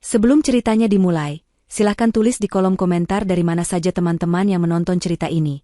Sebelum ceritanya dimulai, silahkan tulis di kolom komentar dari mana saja teman-teman yang menonton cerita ini.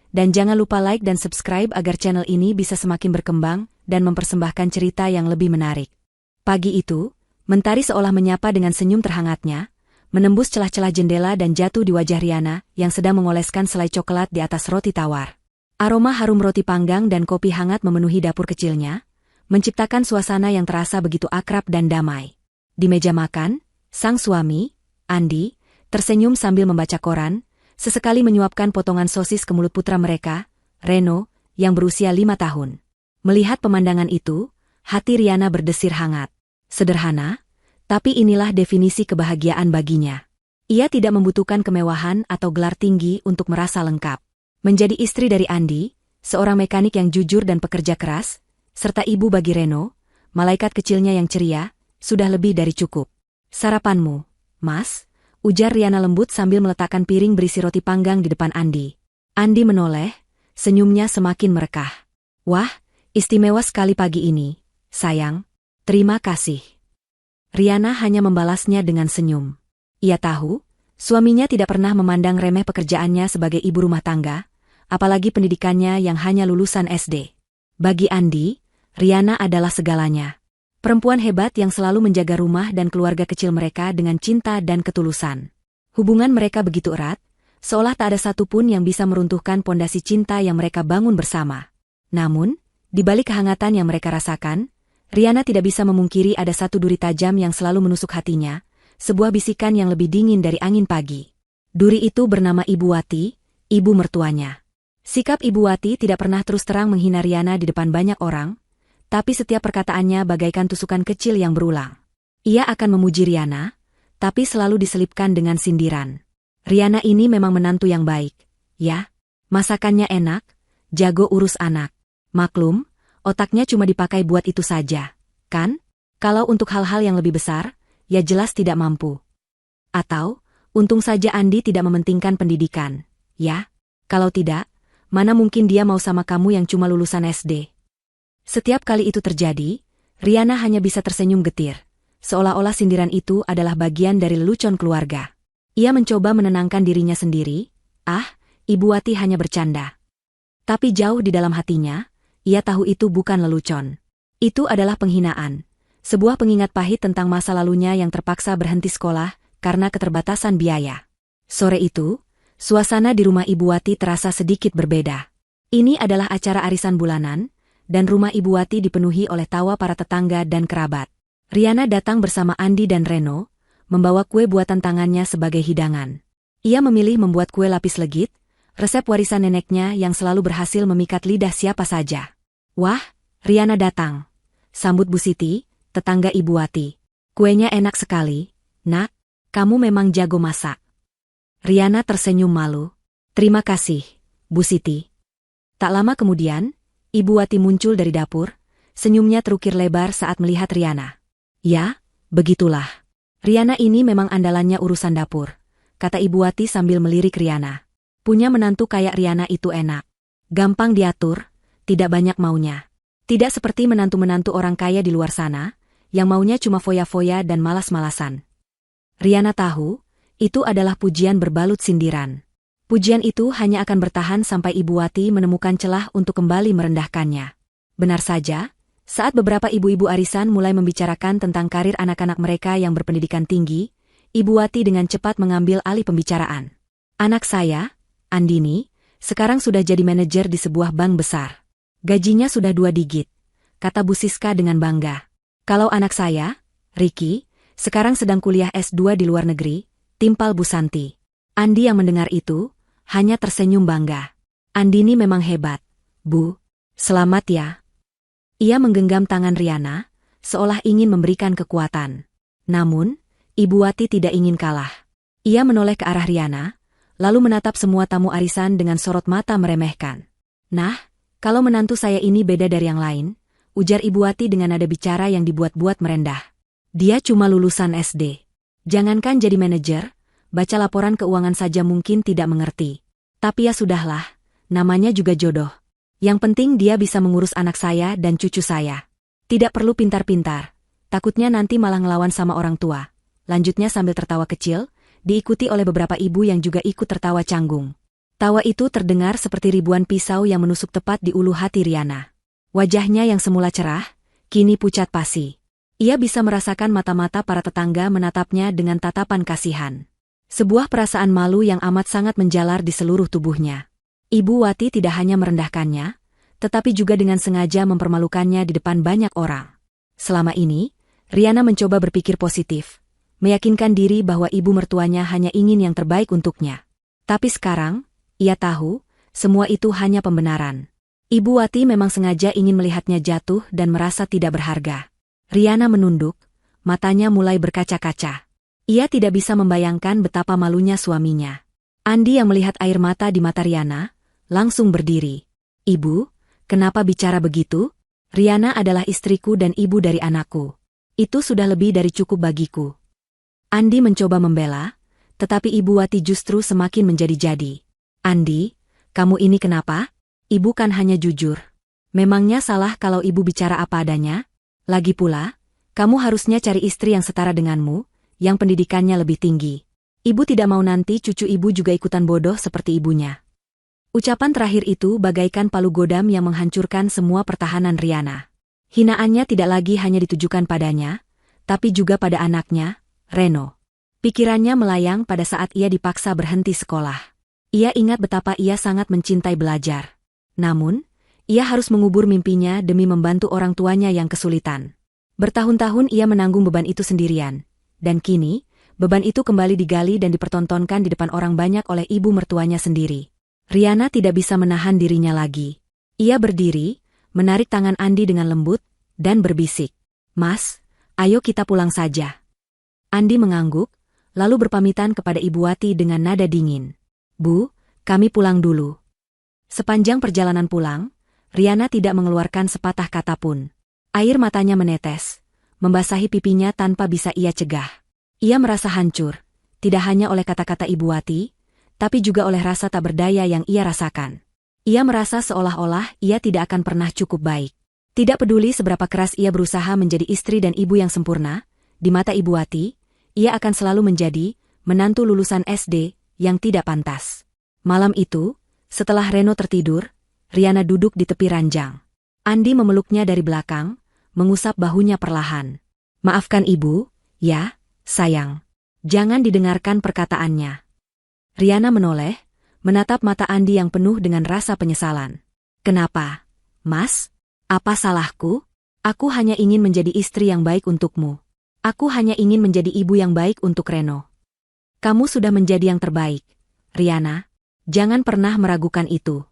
Dan jangan lupa like dan subscribe agar channel ini bisa semakin berkembang dan mempersembahkan cerita yang lebih menarik. Pagi itu, Mentari seolah menyapa dengan senyum terhangatnya, menembus celah-celah jendela dan jatuh di wajah Riana yang sedang mengoleskan selai coklat di atas roti tawar. Aroma harum roti panggang dan kopi hangat memenuhi dapur kecilnya, menciptakan suasana yang terasa begitu akrab dan damai. Di meja makan, sang suami, Andi, tersenyum sambil membaca koran, sesekali menyuapkan potongan sosis ke mulut putra mereka, Reno, yang berusia 5 tahun. Melihat pemandangan itu, hati Riana berdesir hangat. Sederhana, tapi inilah definisi kebahagiaan baginya. Ia tidak membutuhkan kemewahan atau gelar tinggi untuk merasa lengkap. Menjadi istri dari Andi, seorang mekanik yang jujur dan pekerja keras, serta ibu bagi Reno, malaikat kecilnya yang ceria, sudah lebih dari cukup. Sarapanmu, Mas, ujar Riana lembut sambil meletakkan piring berisi roti panggang di depan Andi. Andi menoleh, senyumnya semakin merekah. Wah, istimewa sekali pagi ini, sayang. Terima kasih. Riana hanya membalasnya dengan senyum. Ia tahu, suaminya tidak pernah memandang remeh pekerjaannya sebagai ibu rumah tangga, apalagi pendidikannya yang hanya lulusan SD. Bagi Andi, Riana adalah segalanya. Perempuan hebat yang selalu menjaga rumah dan keluarga kecil mereka dengan cinta dan ketulusan. Hubungan mereka begitu erat, seolah tak ada satupun yang bisa meruntuhkan pondasi cinta yang mereka bangun bersama. Namun, di balik kehangatan yang mereka rasakan, Riana tidak bisa memungkiri ada satu duri tajam yang selalu menusuk hatinya, sebuah bisikan yang lebih dingin dari angin pagi. Duri itu bernama Ibu Wati, ibu mertuanya. Sikap Ibu Wati tidak pernah terus terang menghina Riana di depan banyak orang, tapi setiap perkataannya bagaikan tusukan kecil yang berulang. Ia akan memuji Riana, tapi selalu diselipkan dengan sindiran. Riana ini memang menantu yang baik, ya. Masakannya enak, jago urus anak. Maklum, otaknya cuma dipakai buat itu saja, kan? Kalau untuk hal-hal yang lebih besar, ya jelas tidak mampu. Atau, untung saja Andi tidak mementingkan pendidikan, ya? Kalau tidak, mana mungkin dia mau sama kamu yang cuma lulusan SD? Setiap kali itu terjadi, Riana hanya bisa tersenyum getir, seolah-olah sindiran itu adalah bagian dari lelucon keluarga. Ia mencoba menenangkan dirinya sendiri, Ibu Wati hanya bercanda. Tapi jauh di dalam hatinya, ia tahu itu bukan lelucon. Itu adalah penghinaan, sebuah pengingat pahit tentang masa lalunya yang terpaksa berhenti sekolah karena keterbatasan biaya. Sore itu, suasana di rumah Ibu Wati terasa sedikit berbeda. Ini adalah acara arisan bulanan, dan rumah Ibu Wati dipenuhi oleh tawa para tetangga dan kerabat. Riana datang bersama Andi dan Reno, membawa kue buatan tangannya sebagai hidangan. Ia memilih membuat kue lapis legit, resep warisan neneknya yang selalu berhasil memikat lidah siapa saja. Wah, Riana datang. Sambut Bu Siti, tetangga Ibu Wati. Kuenya enak sekali, Nak. Kamu memang jago masak. Riana tersenyum malu. Terima kasih, Bu Siti. Tak lama kemudian, Ibu Wati muncul dari dapur, senyumnya terukir lebar saat melihat Riana. Ya, begitulah. Riana ini memang andalannya urusan dapur, kata Ibu Wati sambil melirik Riana. Punya menantu kayak Riana itu enak. Gampang diatur, tidak banyak maunya. Tidak seperti menantu-menantu orang kaya di luar sana, yang maunya cuma foya-foya dan malas-malasan. Riana tahu, itu adalah pujian berbalut sindiran. Pujian itu hanya akan bertahan sampai Ibu Wati menemukan celah untuk kembali merendahkannya. Benar saja, saat beberapa ibu-ibu arisan mulai membicarakan tentang karir anak-anak mereka yang berpendidikan tinggi, Ibu Wati dengan cepat mengambil alih pembicaraan. Anak saya, Andini, sekarang sudah jadi manajer di sebuah bank besar. Gajinya sudah 2 digit, kata Bu Siska dengan bangga. Kalau anak saya, Ricky, sekarang sedang kuliah S2 di luar negeri, timpal Bu Santi. Andi yang mendengar itu, hanya tersenyum bangga. Andini memang hebat, Bu. Selamat ya. Ia menggenggam tangan Riana, seolah ingin memberikan kekuatan. Namun, Ibu Wati tidak ingin kalah. Ia menoleh ke arah Riana, lalu menatap semua tamu arisan dengan sorot mata meremehkan. Nah, kalau menantu saya ini beda dari yang lain, ujar Ibu Wati dengan nada bicara yang dibuat-buat merendah. Dia cuma lulusan SD. Jangankan jadi manajer, baca laporan keuangan saja mungkin tidak mengerti. Tapi ya sudahlah, namanya juga jodoh. Yang penting dia bisa mengurus anak saya dan cucu saya. Tidak perlu pintar-pintar, takutnya nanti malah ngelawan sama orang tua. lanjutnya sambil tertawa kecil, diikuti oleh beberapa ibu yang juga ikut tertawa canggung. Tawa itu terdengar seperti ribuan pisau yang menusuk tepat di ulu hati Riana. Wajahnya yang semula cerah, kini pucat pasi. Ia bisa merasakan mata-mata para tetangga menatapnya dengan tatapan kasihan. Sebuah perasaan malu yang amat sangat menjalar di seluruh tubuhnya. Ibu Wati tidak hanya merendahkannya, tetapi juga dengan sengaja mempermalukannya di depan banyak orang. Selama ini, Riana mencoba berpikir positif, meyakinkan diri bahwa ibu mertuanya hanya ingin yang terbaik untuknya. Tapi sekarang, ia tahu, semua itu hanya pembenaran. Ibu Wati memang sengaja ingin melihatnya jatuh dan merasa tidak berharga. Riana menunduk, matanya mulai berkaca-kaca. Ia tidak bisa membayangkan betapa malunya suaminya. Andi yang melihat air mata di mata Riana, langsung berdiri. "Ibu, kenapa bicara begitu? Riana adalah istriku dan ibu dari anakku. Itu sudah lebih dari cukup bagiku." Andi mencoba membela, tetapi Ibu Wati justru semakin menjadi-jadi. "Andi, kamu ini kenapa? Ibu kan hanya jujur. Memangnya salah kalau ibu bicara apa adanya? Lagi pula, kamu harusnya cari istri yang setara denganmu, yang pendidikannya lebih tinggi. Ibu tidak mau nanti cucu ibu juga ikutan bodoh seperti ibunya." Ucapan terakhir itu bagaikan palu godam yang menghancurkan semua pertahanan Riana. Hinaannya tidak lagi hanya ditujukan padanya, tapi juga pada anaknya, Reno. Pikirannya melayang pada saat ia dipaksa berhenti sekolah. Ia ingat betapa ia sangat mencintai belajar. Namun, ia harus mengubur mimpinya demi membantu orang tuanya yang kesulitan. Bertahun-tahun ia menanggung beban itu sendirian. Dan kini, beban itu kembali digali dan dipertontonkan di depan orang banyak oleh ibu mertuanya sendiri. Riana tidak bisa menahan dirinya lagi. Ia berdiri, menarik tangan Andi dengan lembut, dan berbisik. "Mas, ayo kita pulang saja." Andi mengangguk, lalu berpamitan kepada Ibu Wati dengan nada dingin. "Bu, kami pulang dulu." Sepanjang perjalanan pulang, Riana tidak mengeluarkan sepatah kata pun. Air matanya menetes, membasahi pipinya tanpa bisa ia cegah. Ia merasa hancur, tidak hanya oleh kata-kata Ibu Wati, tapi juga oleh rasa tak berdaya yang ia rasakan. Ia merasa seolah-olah ia tidak akan pernah cukup baik. Tidak peduli seberapa keras ia berusaha menjadi istri dan ibu yang sempurna, di mata Ibu Wati, ia akan selalu menjadi menantu lulusan SD yang tidak pantas. Malam itu, setelah Reno tertidur, Riana duduk di tepi ranjang. Andi memeluknya dari belakang, mengusap bahunya perlahan. "Maafkan ibu, ya, sayang. Jangan didengarkan perkataannya." Riana menoleh, menatap mata Andi yang penuh dengan rasa penyesalan. "Kenapa, Mas? Apa salahku? Aku hanya ingin menjadi istri yang baik untukmu. Aku hanya ingin menjadi ibu yang baik untuk Reno. Kamu sudah menjadi yang terbaik, Riana. Jangan pernah meragukan itu."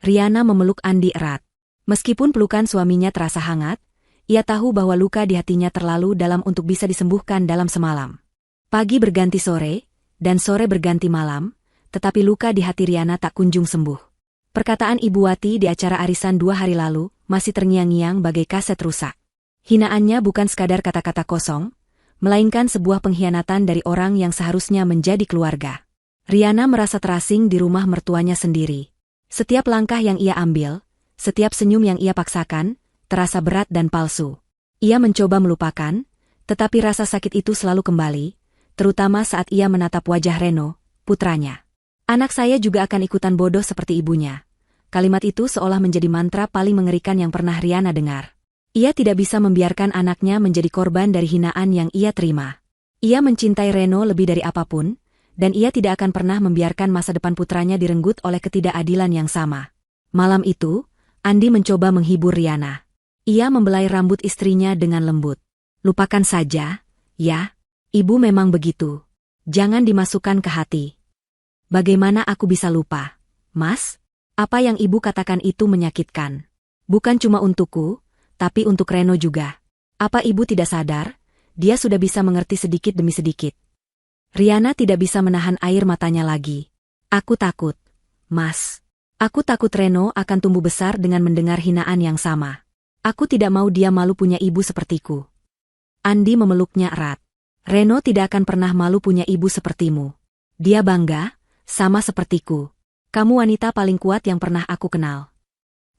Riana memeluk Andi erat. Meskipun pelukan suaminya terasa hangat, ia tahu bahwa luka di hatinya terlalu dalam untuk bisa disembuhkan dalam semalam. Pagi berganti sore, dan sore berganti malam, tetapi luka di hati Riana tak kunjung sembuh. Perkataan Ibu Wati di acara arisan 2 hari lalu masih terngiang-ngiang bagai kaset rusak. Hinaannya bukan sekadar kata-kata kosong, melainkan sebuah pengkhianatan dari orang yang seharusnya menjadi keluarga. Riana merasa terasing di rumah mertuanya sendiri. Setiap langkah yang ia ambil, setiap senyum yang ia paksakan, terasa berat dan palsu. Ia mencoba melupakan, tetapi rasa sakit itu selalu kembali, terutama saat ia menatap wajah Reno, putranya. "Anak saya juga akan ikutan bodoh seperti ibunya." Kalimat itu seolah menjadi mantra paling mengerikan yang pernah Riana dengar. Ia tidak bisa membiarkan anaknya menjadi korban dari hinaan yang ia terima. Ia mencintai Reno lebih dari apapun, dan ia tidak akan pernah membiarkan masa depan putranya direnggut oleh ketidakadilan yang sama. Malam itu, Andi mencoba menghibur Riana. Ia membelai rambut istrinya dengan lembut. "Lupakan saja, ya. Ibu memang begitu. Jangan dimasukkan ke hati." "Bagaimana aku bisa lupa, Mas? Apa yang ibu katakan itu menyakitkan. Bukan cuma untukku, tapi untuk Reno juga. Apa ibu tidak sadar, dia sudah bisa mengerti sedikit demi sedikit." Riana tidak bisa menahan air matanya lagi. "Aku takut, Mas. Aku takut Reno akan tumbuh besar dengan mendengar hinaan yang sama. Aku tidak mau dia malu punya ibu sepertiku." Andi memeluknya erat. "Reno tidak akan pernah malu punya ibu sepertimu. Dia bangga, sama sepertiku. Kamu wanita paling kuat yang pernah aku kenal."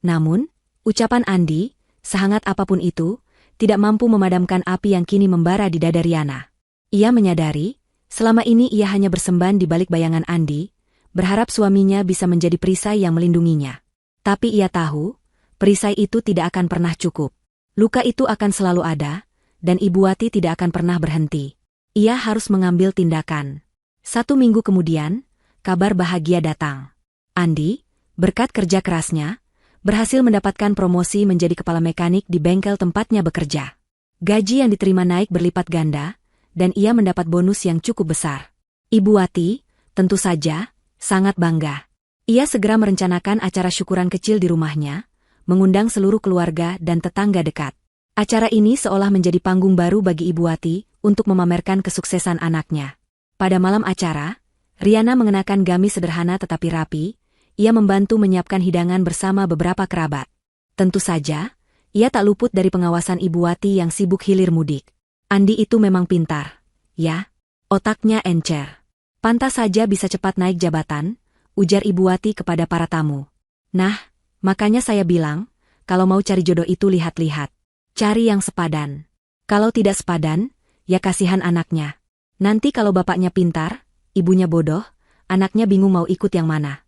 Namun, ucapan Andi, sehangat apapun itu, tidak mampu memadamkan api yang kini membara di dada Riana. Ia menyadari, selama ini ia hanya bersemban di balik bayangan Andi, berharap suaminya bisa menjadi perisai yang melindunginya. Tapi ia tahu, perisai itu tidak akan pernah cukup. Luka itu akan selalu ada, dan Ibu Wati tidak akan pernah berhenti. Ia harus mengambil tindakan. 1 minggu kemudian, kabar bahagia datang. Andi, berkat kerja kerasnya, berhasil mendapatkan promosi menjadi kepala mekanik di bengkel tempatnya bekerja. Gaji yang diterima naik berlipat ganda, dan ia mendapat bonus yang cukup besar. Ibu Wati, tentu saja, sangat bangga. Ia segera merencanakan acara syukuran kecil di rumahnya, mengundang seluruh keluarga dan tetangga dekat. Acara ini seolah menjadi panggung baru bagi Ibu Wati untuk memamerkan kesuksesan anaknya. Pada malam acara, Riana mengenakan gamis sederhana tetapi rapi. Ia membantu menyiapkan hidangan bersama beberapa kerabat. Tentu saja, ia tak luput dari pengawasan Ibu Wati yang sibuk hilir mudik. Andi itu memang pintar. Ya, otaknya encer. Pantas saja bisa cepat naik jabatan, ujar Ibu Wati kepada para tamu. Nah, makanya saya bilang, kalau mau cari jodoh itu lihat-lihat. Cari yang sepadan. Kalau tidak sepadan, ya kasihan anaknya. Nanti kalau bapaknya pintar, ibunya bodoh, anaknya bingung mau ikut yang mana.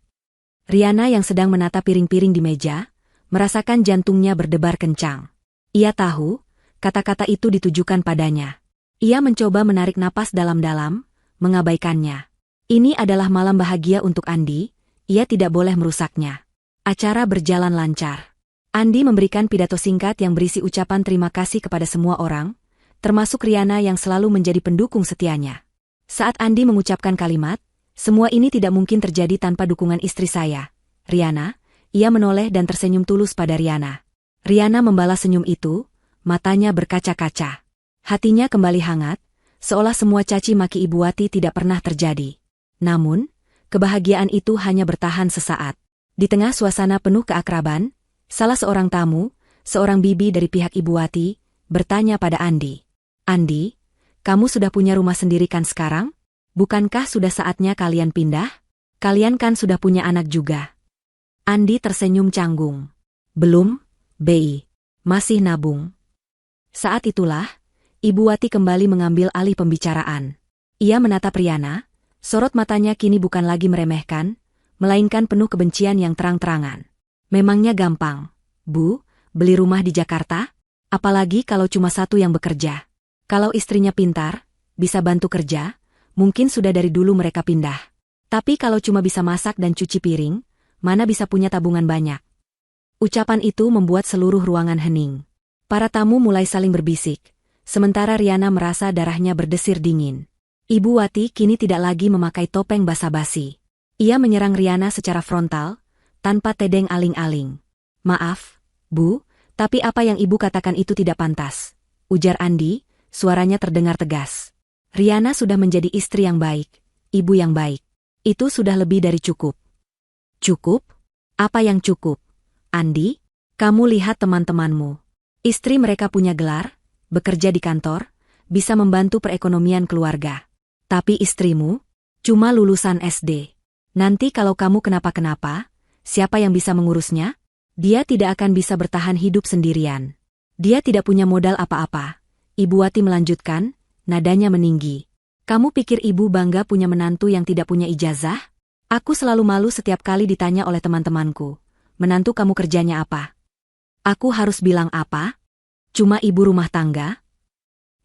Riana yang sedang menata piring-piring di meja, merasakan jantungnya berdebar kencang. Ia tahu, kata-kata itu ditujukan padanya. Ia mencoba menarik napas dalam-dalam, mengabaikannya. Ini adalah malam bahagia untuk Andi, ia tidak boleh merusaknya. Acara berjalan lancar. Andi memberikan pidato singkat yang berisi ucapan terima kasih kepada semua orang, termasuk Riana yang selalu menjadi pendukung setianya. Saat Andi mengucapkan kalimat, semua ini tidak mungkin terjadi tanpa dukungan istri saya, Riana. Ia menoleh dan tersenyum tulus pada Riana. Riana membalas senyum itu, matanya berkaca-kaca. Hatinya kembali hangat, seolah semua caci maki Ibu Wati tidak pernah terjadi. Namun, kebahagiaan itu hanya bertahan sesaat. Di tengah suasana penuh keakraban, salah seorang tamu, seorang bibi dari pihak Ibu Wati, bertanya pada Andi. Andi, kamu sudah punya rumah sendiri kan sekarang? Bukankah sudah saatnya kalian pindah? Kalian kan sudah punya anak juga. Andi tersenyum canggung. Belum, Bi. Masih nabung. Saat itulah, Ibu Wati kembali mengambil alih pembicaraan. Ia menatap Riana, sorot matanya kini bukan lagi meremehkan, melainkan penuh kebencian yang terang-terangan. Memangnya gampang, Bu, beli rumah di Jakarta? Apalagi kalau cuma satu yang bekerja. Kalau istrinya pintar, bisa bantu kerja, mungkin sudah dari dulu mereka pindah. Tapi kalau cuma bisa masak dan cuci piring, mana bisa punya tabungan banyak. Ucapan itu membuat seluruh ruangan hening. Para tamu mulai saling berbisik, sementara Riana merasa darahnya berdesir dingin. Ibu Wati kini tidak lagi memakai topeng basa-basi. Ia menyerang Riana secara frontal, tanpa tedeng aling-aling. Maaf, Bu, tapi apa yang Ibu katakan itu tidak pantas, ujar Andi, suaranya terdengar tegas. Riana sudah menjadi istri yang baik, ibu yang baik. Itu sudah lebih dari cukup. Cukup? Apa yang cukup? Andi, kamu lihat teman-temanmu. Istri mereka punya gelar, bekerja di kantor, bisa membantu perekonomian keluarga. Tapi istrimu, cuma lulusan SD. Nanti kalau kamu kenapa-kenapa, siapa yang bisa mengurusnya? Dia tidak akan bisa bertahan hidup sendirian. Dia tidak punya modal apa-apa. Ibu Wati melanjutkan, nadanya meninggi. Kamu pikir ibu bangga punya menantu yang tidak punya ijazah? Aku selalu malu setiap kali ditanya oleh teman-temanku. Menantu kamu kerjanya apa? Aku harus bilang apa? Cuma ibu rumah tangga?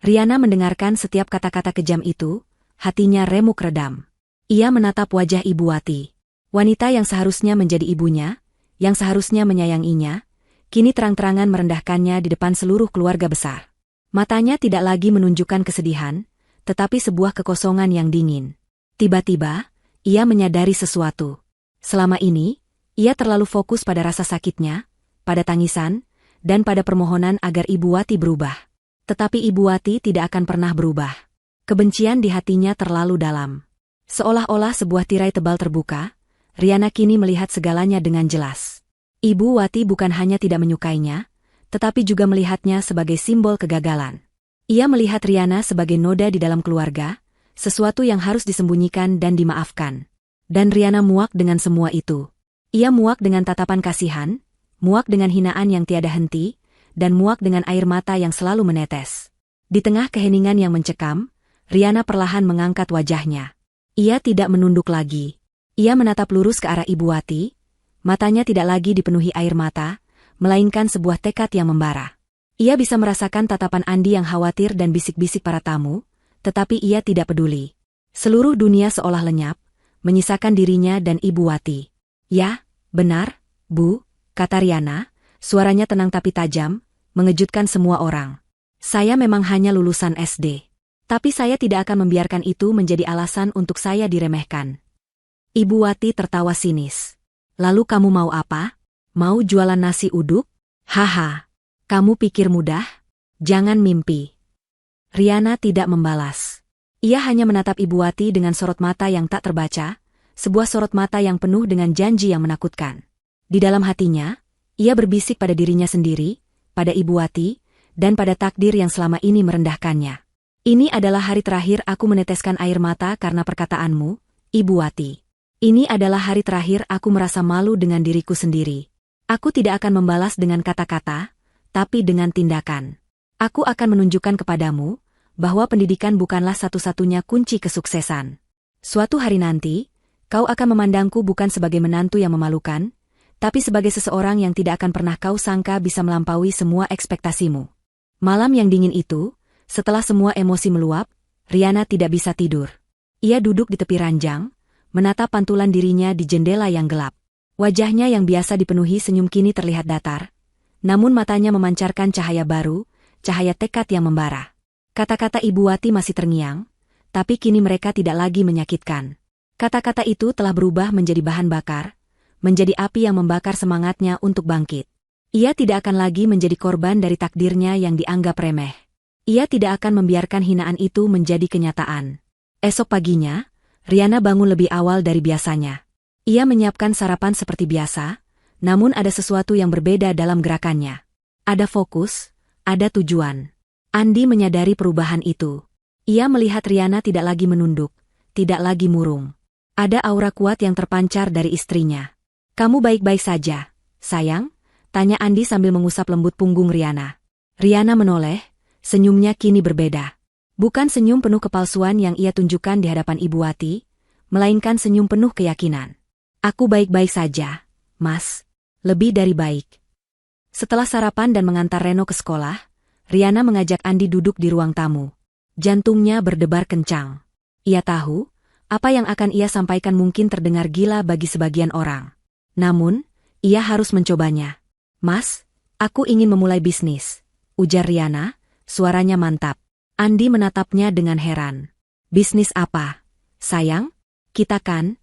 Riana mendengarkan setiap kata-kata kejam itu, hatinya remuk redam. Ia menatap wajah Ibu Wati. Wanita yang seharusnya menjadi ibunya, yang seharusnya menyayanginya, kini terang-terangan merendahkannya di depan seluruh keluarga besar. Matanya tidak lagi menunjukkan kesedihan, tetapi sebuah kekosongan yang dingin. Tiba-tiba, ia menyadari sesuatu. Selama ini, ia terlalu fokus pada rasa sakitnya, pada tangisan, dan pada permohonan agar Ibu Wati berubah. Tetapi Ibu Wati tidak akan pernah berubah. Kebencian di hatinya terlalu dalam. Seolah-olah sebuah tirai tebal terbuka, Riana kini melihat segalanya dengan jelas. Ibu Wati bukan hanya tidak menyukainya, tetapi juga melihatnya sebagai simbol kegagalan. Ia melihat Riana sebagai noda di dalam keluarga, sesuatu yang harus disembunyikan dan dimaafkan. Dan Riana muak dengan semua itu. Ia muak dengan tatapan kasihan, muak dengan hinaan yang tiada henti, dan muak dengan air mata yang selalu menetes. Di tengah keheningan yang mencekam, Riana perlahan mengangkat wajahnya. Ia tidak menunduk lagi. Ia menatap lurus ke arah Ibu Wati. Matanya tidak lagi dipenuhi air mata, melainkan sebuah tekad yang membara. Ia bisa merasakan tatapan Andi yang khawatir dan bisik-bisik para tamu, tetapi ia tidak peduli. Seluruh dunia seolah lenyap, menyisakan dirinya dan Ibu Wati. "Ya, benar, Bu," kata Riana, suaranya tenang tapi tajam, mengejutkan semua orang. "Saya memang hanya lulusan SD. Tapi saya tidak akan membiarkan itu menjadi alasan untuk saya diremehkan." Ibu Wati tertawa sinis. "Lalu kamu mau apa? Mau jualan nasi uduk? Haha. Kamu pikir mudah? Jangan mimpi." Riana tidak membalas. Ia hanya menatap Ibu Wati dengan sorot mata yang tak terbaca, sebuah sorot mata yang penuh dengan janji yang menakutkan. Di dalam hatinya, ia berbisik pada dirinya sendiri, pada Ibu Wati, dan pada takdir yang selama ini merendahkannya. "Ini adalah hari terakhir aku meneteskan air mata karena perkataanmu, Ibu Wati. Ini adalah hari terakhir aku merasa malu dengan diriku sendiri. Aku tidak akan membalas dengan kata-kata, tapi dengan tindakan. Aku akan menunjukkan kepadamu bahwa pendidikan bukanlah satu-satunya kunci kesuksesan. Suatu hari nanti, kau akan memandangku bukan sebagai menantu yang memalukan, tapi sebagai seseorang yang tidak akan pernah kau sangka bisa melampaui semua ekspektasimu." Malam yang dingin itu, setelah semua emosi meluap, Riana tidak bisa tidur. Ia duduk di tepi ranjang, menatap pantulan dirinya di jendela yang gelap. Wajahnya yang biasa dipenuhi senyum kini terlihat datar, namun matanya memancarkan cahaya baru, cahaya tekad yang membara. Kata-kata Ibu Wati masih terngiang, tapi kini mereka tidak lagi menyakitkan. Kata-kata itu telah berubah menjadi bahan bakar, menjadi api yang membakar semangatnya untuk bangkit. Ia tidak akan lagi menjadi korban dari takdirnya yang dianggap remeh. Ia tidak akan membiarkan hinaan itu menjadi kenyataan. Esok paginya, Riana bangun lebih awal dari biasanya. Ia menyiapkan sarapan seperti biasa, namun ada sesuatu yang berbeda dalam gerakannya. Ada fokus, ada tujuan. Andi menyadari perubahan itu. Ia melihat Riana tidak lagi menunduk, tidak lagi murung. Ada aura kuat yang terpancar dari istrinya. "Kamu baik-baik saja, sayang?" tanya Andi sambil mengusap lembut punggung Riana. Riana menoleh, senyumnya kini berbeda. Bukan senyum penuh kepalsuan yang ia tunjukkan di hadapan Ibu Wati, melainkan senyum penuh keyakinan. "Aku baik-baik saja, Mas. Lebih dari baik." Setelah sarapan dan mengantar Reno ke sekolah, Riana mengajak Andi duduk di ruang tamu. Jantungnya berdebar kencang. Ia tahu, apa yang akan ia sampaikan mungkin terdengar gila bagi sebagian orang. Namun, ia harus mencobanya. "Mas, aku ingin memulai bisnis," ujar Riana, suaranya mantap. Andi menatapnya dengan heran. "Bisnis apa, sayang? Kita kan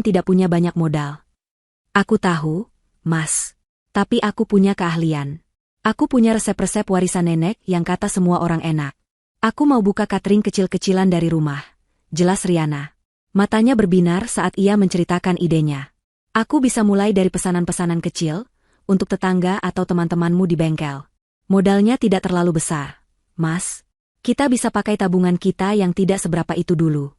tidak punya banyak modal." "Aku tahu, Mas. Tapi aku punya keahlian. Aku punya resep-resep warisan nenek yang kata semua orang enak. Aku mau buka catering kecil-kecilan dari rumah," jelas Riana. Matanya berbinar saat ia menceritakan idenya. "Aku bisa mulai dari pesanan-pesanan kecil, untuk tetangga atau teman-temanmu di bengkel. Modalnya tidak terlalu besar, Mas. Kita bisa pakai tabungan kita yang tidak seberapa itu dulu."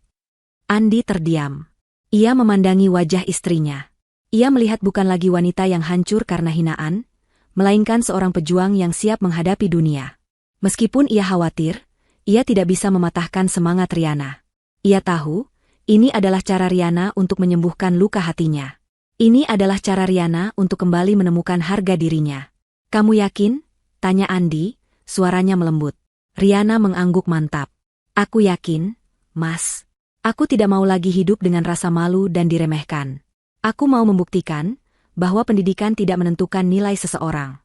Andi terdiam. Ia memandangi wajah istrinya. Ia melihat bukan lagi wanita yang hancur karena hinaan, melainkan seorang pejuang yang siap menghadapi dunia. Meskipun ia khawatir, ia tidak bisa mematahkan semangat Riana. Ia tahu, ini adalah cara Riana untuk menyembuhkan luka hatinya. Ini adalah cara Riana untuk kembali menemukan harga dirinya. "Kamu yakin?" tanya Andi, suaranya melembut. Riana mengangguk mantap. "Aku yakin, Mas. Aku tidak mau lagi hidup dengan rasa malu dan diremehkan. Aku mau membuktikan bahwa pendidikan tidak menentukan nilai seseorang."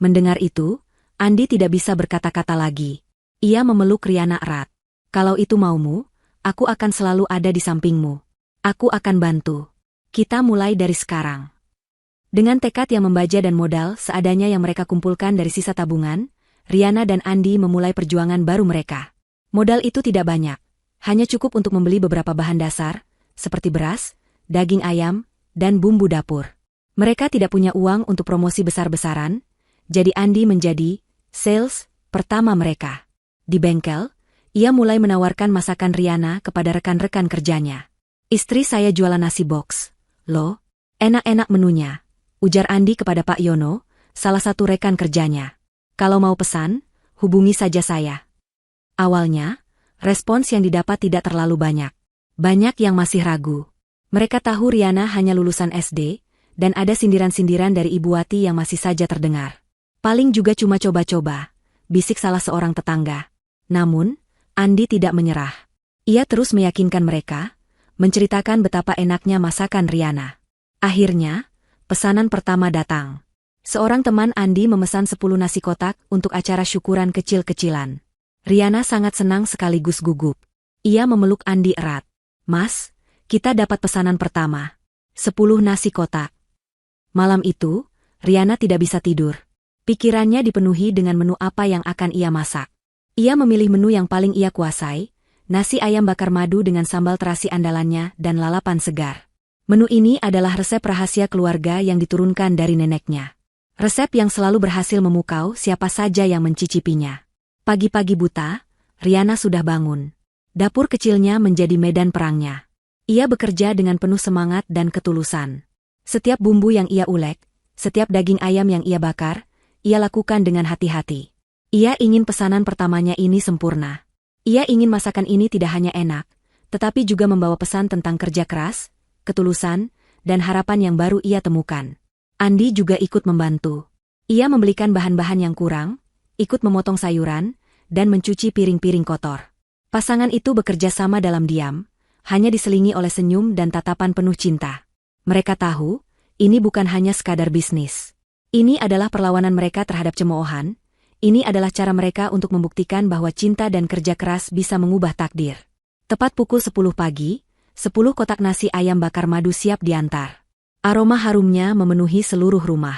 Mendengar itu, Andi tidak bisa berkata-kata lagi. Ia memeluk Riana erat. "Kalau itu maumu, aku akan selalu ada di sampingmu. Aku akan bantu. Kita mulai dari sekarang." Dengan tekad yang membaja dan modal seadanya yang mereka kumpulkan dari sisa tabungan, Riana dan Andi memulai perjuangan baru mereka. Modal itu tidak banyak, hanya cukup untuk membeli beberapa bahan dasar, seperti beras, daging ayam, dan bumbu dapur. Mereka tidak punya uang untuk promosi besar-besaran, jadi Andi menjadi sales pertama mereka. Di bengkel, ia mulai menawarkan masakan Riana kepada rekan-rekan kerjanya. "Istri saya jualan nasi box. Loh, enak-enak menunya," ujar Andi kepada Pak Yono, salah satu rekan kerjanya. "Kalau mau pesan, hubungi saja saya." Awalnya, Respons yang didapat tidak terlalu banyak. Banyak yang masih ragu. Mereka tahu Riana hanya lulusan SD, dan ada sindiran-sindiran dari Ibu Wati yang masih saja terdengar. Paling juga cuma coba-coba, bisik salah seorang tetangga. Namun, Andi tidak menyerah. Ia terus meyakinkan mereka, menceritakan betapa enaknya masakan Riana. Akhirnya, pesanan pertama datang. Seorang teman Andi memesan 10 nasi kotak untuk acara syukuran kecil-kecilan. Riana sangat senang sekaligus gugup. Ia memeluk Andi erat. "Mas, kita dapat pesanan pertama. 10 nasi kotak." Malam itu, Riana tidak bisa tidur. Pikirannya dipenuhi dengan menu apa yang akan ia masak. Ia memilih menu yang paling ia kuasai, nasi ayam bakar madu dengan sambal terasi andalannya dan lalapan segar. Menu ini adalah resep rahasia keluarga yang diturunkan dari neneknya. Resep yang selalu berhasil memukau siapa saja yang mencicipinya. Pagi-pagi buta, Riana sudah bangun. Dapur kecilnya menjadi medan perangnya. Ia bekerja dengan penuh semangat dan ketulusan. Setiap bumbu yang ia ulek, setiap daging ayam yang ia bakar, ia lakukan dengan hati-hati. Ia ingin pesanan pertamanya ini sempurna. Ia ingin masakan ini tidak hanya enak, tetapi juga membawa pesan tentang kerja keras, ketulusan, dan harapan yang baru ia temukan. Andi juga ikut membantu. Ia membelikan bahan-bahan yang kurang, ikut memotong sayuran, dan mencuci piring-piring kotor. Pasangan itu bekerja sama dalam diam, hanya diselingi oleh senyum dan tatapan penuh cinta. Mereka tahu, ini bukan hanya sekadar bisnis. Ini adalah perlawanan mereka terhadap cemoohan, ini adalah cara mereka untuk membuktikan bahwa cinta dan kerja keras bisa mengubah takdir. Tepat pukul 10 pagi, 10 kotak nasi ayam bakar madu siap diantar. Aroma harumnya memenuhi seluruh rumah.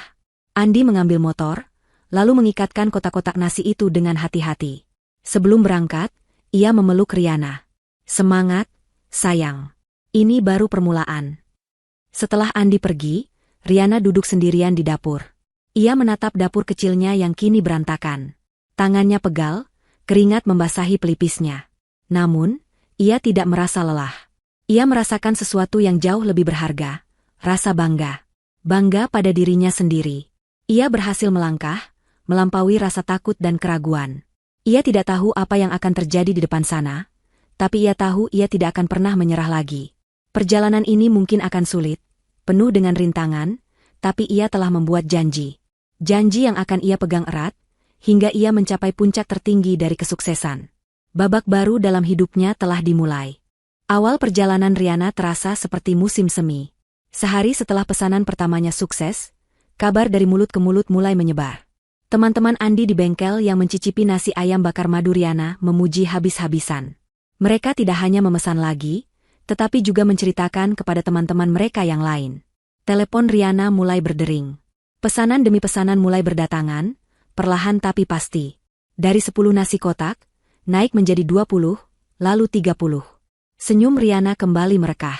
Andi mengambil motor, lalu mengikatkan kotak-kotak nasi itu dengan hati-hati. Sebelum berangkat, ia memeluk Riana. "Semangat, sayang. Ini baru permulaan." Setelah Andi pergi, Riana duduk sendirian di dapur. Ia menatap dapur kecilnya yang kini berantakan. Tangannya pegal, keringat membasahi pelipisnya. Namun, ia tidak merasa lelah. Ia merasakan sesuatu yang jauh lebih berharga, rasa bangga. Bangga pada dirinya sendiri. Ia berhasil melangkah, melampaui rasa takut dan keraguan. Ia tidak tahu apa yang akan terjadi di depan sana, tapi ia tahu ia tidak akan pernah menyerah lagi. Perjalanan ini mungkin akan sulit, penuh dengan rintangan, tapi ia telah membuat janji. Janji yang akan ia pegang erat, hingga ia mencapai puncak tertinggi dari kesuksesan. Babak baru dalam hidupnya telah dimulai. Awal perjalanan Riana terasa seperti musim semi. Sehari setelah pesanan pertamanya sukses, kabar dari mulut ke mulut mulai menyebar. Teman-teman Andi di bengkel yang mencicipi nasi ayam bakar madu Riana memuji habis-habisan. Mereka tidak hanya memesan lagi, tetapi juga menceritakan kepada teman-teman mereka yang lain. Telepon Riana mulai berdering. Pesanan demi pesanan mulai berdatangan, perlahan tapi pasti. Dari 10 nasi kotak, naik menjadi 20, lalu 30. Senyum Riana kembali merekah.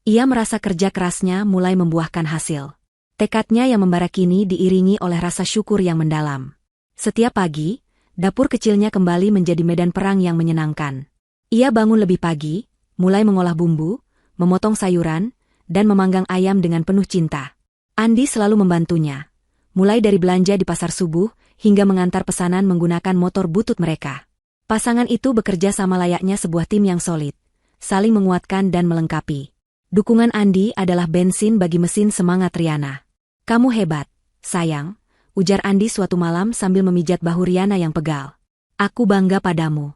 Ia merasa kerja kerasnya mulai membuahkan hasil. Tekadnya yang membara kini diiringi oleh rasa syukur yang mendalam. Setiap pagi, dapur kecilnya kembali menjadi medan perang yang menyenangkan. Ia bangun lebih pagi, mulai mengolah bumbu, memotong sayuran, dan memanggang ayam dengan penuh cinta. Andi selalu membantunya, mulai dari belanja di pasar subuh, hingga mengantar pesanan menggunakan motor butut mereka. Pasangan itu bekerja sama layaknya sebuah tim yang solid, saling menguatkan dan melengkapi. Dukungan Andi adalah bensin bagi mesin semangat Riana. "Kamu hebat, sayang," ujar Andi suatu malam sambil memijat bahu Riana yang pegal. "Aku bangga padamu."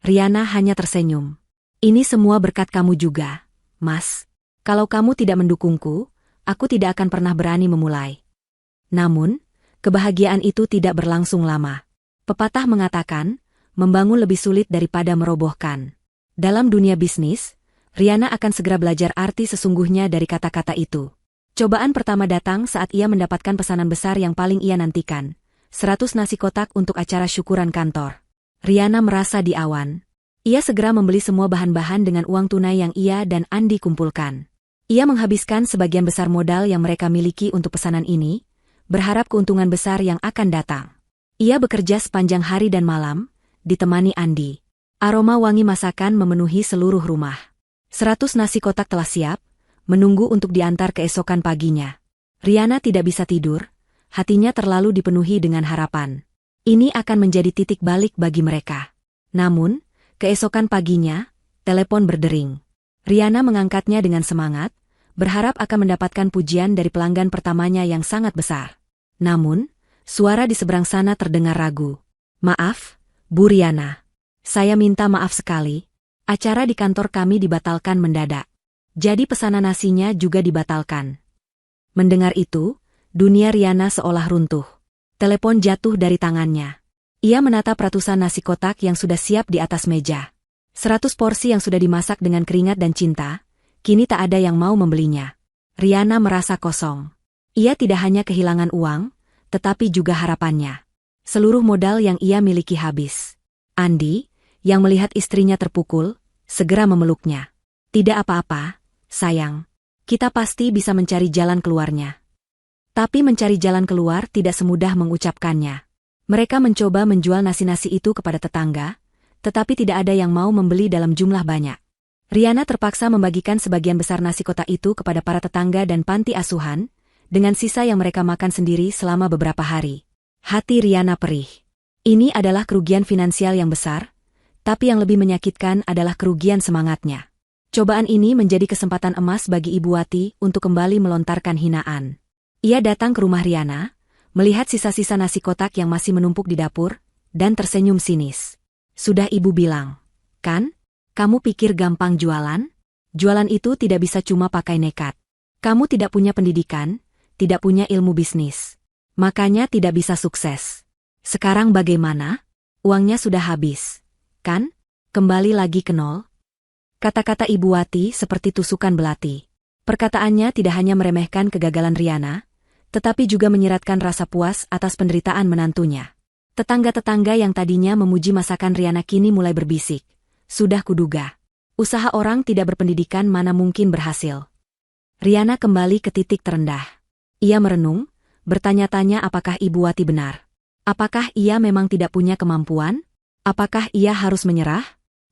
Riana hanya tersenyum. "Ini semua berkat kamu juga, Mas. Kalau kamu tidak mendukungku, aku tidak akan pernah berani memulai." Namun, kebahagiaan itu tidak berlangsung lama. Pepatah mengatakan, membangun lebih sulit daripada merobohkan. Dalam dunia bisnis, Riana akan segera belajar arti sesungguhnya dari kata-kata itu. Cobaan pertama datang saat ia mendapatkan pesanan besar yang paling ia nantikan, 100 nasi kotak untuk acara syukuran kantor. Riana merasa di awan. Ia segera membeli semua bahan-bahan dengan uang tunai yang ia dan Andi kumpulkan. Ia menghabiskan sebagian besar modal yang mereka miliki untuk pesanan ini, berharap keuntungan besar yang akan datang. Ia bekerja sepanjang hari dan malam, ditemani Andi. Aroma wangi masakan memenuhi seluruh rumah. 100 nasi kotak telah siap, menunggu untuk diantar keesokan paginya. Riana tidak bisa tidur, hatinya terlalu dipenuhi dengan harapan. Ini akan menjadi titik balik bagi mereka. Namun, Keesokan paginya, telepon berdering. Riana mengangkatnya dengan semangat, berharap akan mendapatkan pujian dari pelanggan pertamanya yang sangat besar. Namun, suara di seberang sana terdengar ragu. "Maaf, Bu Riana. Saya minta maaf sekali. Acara di kantor kami dibatalkan mendadak. Jadi pesanan nasinya juga dibatalkan." Mendengar itu, dunia Riana seolah runtuh. Telepon jatuh dari tangannya. Ia menatap ratusan nasi kotak yang sudah siap di atas meja. 100 porsi yang sudah dimasak dengan keringat dan cinta, kini tak ada yang mau membelinya. Riana merasa kosong. Ia tidak hanya kehilangan uang, tetapi juga harapannya. Seluruh modal yang ia miliki habis. Andi, yang melihat istrinya terpukul, segera memeluknya. "Tidak apa-apa, sayang. Kita pasti bisa mencari jalan keluarnya." Tapi mencari jalan keluar tidak semudah mengucapkannya. Mereka mencoba menjual nasi-nasi itu kepada tetangga, tetapi tidak ada yang mau membeli dalam jumlah banyak. Riana terpaksa membagikan sebagian besar nasi kotak itu kepada para tetangga dan panti asuhan, dengan sisa yang mereka makan sendiri selama beberapa hari. Hati Riana perih. Ini adalah kerugian finansial yang besar, tapi yang lebih menyakitkan adalah kerugian semangatnya. Cobaan ini menjadi kesempatan emas bagi Ibu Wati untuk kembali melontarkan hinaan. Ia datang ke rumah Riana, melihat sisa-sisa nasi kotak yang masih menumpuk di dapur, dan tersenyum sinis. "Sudah Ibu bilang, kan? Kamu pikir gampang jualan? Jualan itu tidak bisa cuma pakai nekat. Kamu tidak punya pendidikan, tidak punya ilmu bisnis. Makanya tidak bisa sukses. Sekarang bagaimana? Uangnya sudah habis, kan? Kembali lagi ke nol." Kata-kata Ibu Wati seperti tusukan belati. Perkataannya tidak hanya meremehkan kegagalan Riana, tetapi juga menyiratkan rasa puas atas penderitaan menantunya. Tetangga-tetangga yang tadinya memuji masakan Riana kini mulai berbisik. "Sudah kuduga. Usaha orang tidak berpendidikan mana mungkin berhasil." Riana kembali ke titik terendah. Ia merenung, bertanya-tanya apakah Ibu Wati benar. Apakah ia memang tidak punya kemampuan? Apakah ia harus menyerah?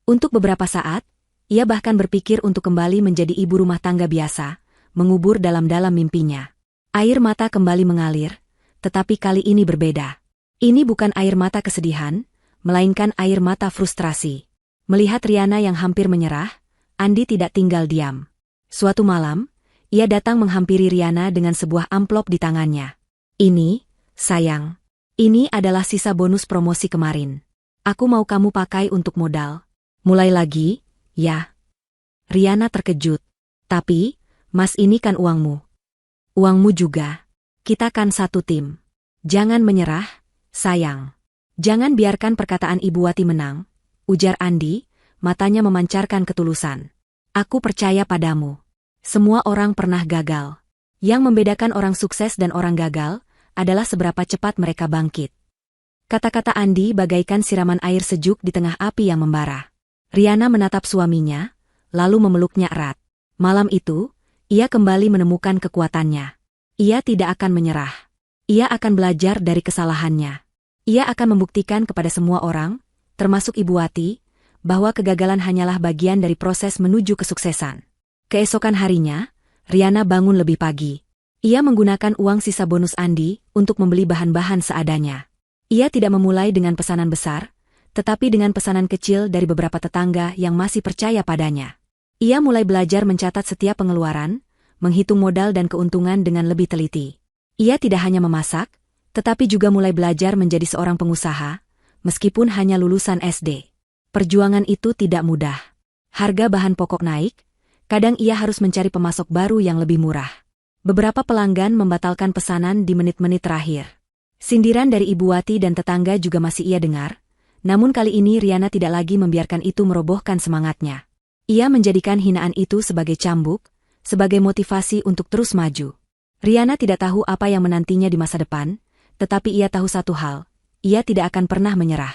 Untuk beberapa saat, ia bahkan berpikir untuk kembali menjadi ibu rumah tangga biasa, mengubur dalam-dalam mimpinya. Air mata kembali mengalir, tetapi kali ini berbeda. Ini bukan air mata kesedihan, melainkan air mata frustrasi. Melihat Riana yang hampir menyerah, Andi tidak tinggal diam. Suatu malam, ia datang menghampiri Riana dengan sebuah amplop di tangannya. "Ini, sayang. Ini adalah sisa bonus promosi kemarin. Aku mau kamu pakai untuk modal. Mulai lagi, ya." Riana terkejut. "Tapi, Mas, ini kan uangmu." "Uangmu juga. Kita kan satu tim. Jangan menyerah, sayang. Jangan biarkan perkataan Ibu Wati menang," ujar Andi, matanya memancarkan ketulusan. "Aku percaya padamu. Semua orang pernah gagal. Yang membedakan orang sukses dan orang gagal adalah seberapa cepat mereka bangkit." Kata-kata Andi bagaikan siraman air sejuk di tengah api yang membara. Riana menatap suaminya, lalu memeluknya erat. Malam itu, ia kembali menemukan kekuatannya. Ia tidak akan menyerah. Ia akan belajar dari kesalahannya. Ia akan membuktikan kepada semua orang, termasuk Ibu Wati, bahwa kegagalan hanyalah bagian dari proses menuju kesuksesan. Keesokan harinya, Riana bangun lebih pagi. Ia menggunakan uang sisa bonus Andi untuk membeli bahan-bahan seadanya. Ia tidak memulai dengan pesanan besar, tetapi dengan pesanan kecil dari beberapa tetangga yang masih percaya padanya. Ia mulai belajar mencatat setiap pengeluaran, menghitung modal dan keuntungan dengan lebih teliti. Ia tidak hanya memasak, tetapi juga mulai belajar menjadi seorang pengusaha, meskipun hanya lulusan SD. Perjuangan itu tidak mudah. Harga bahan pokok naik, kadang ia harus mencari pemasok baru yang lebih murah. Beberapa pelanggan membatalkan pesanan di menit-menit terakhir. Sindiran dari Ibu Wati dan tetangga juga masih ia dengar, namun kali ini Riana tidak lagi membiarkan itu merobohkan semangatnya. Ia menjadikan hinaan itu sebagai cambuk, sebagai motivasi untuk terus maju. Riana tidak tahu apa yang menantinya di masa depan, tetapi ia tahu satu hal, ia tidak akan pernah menyerah.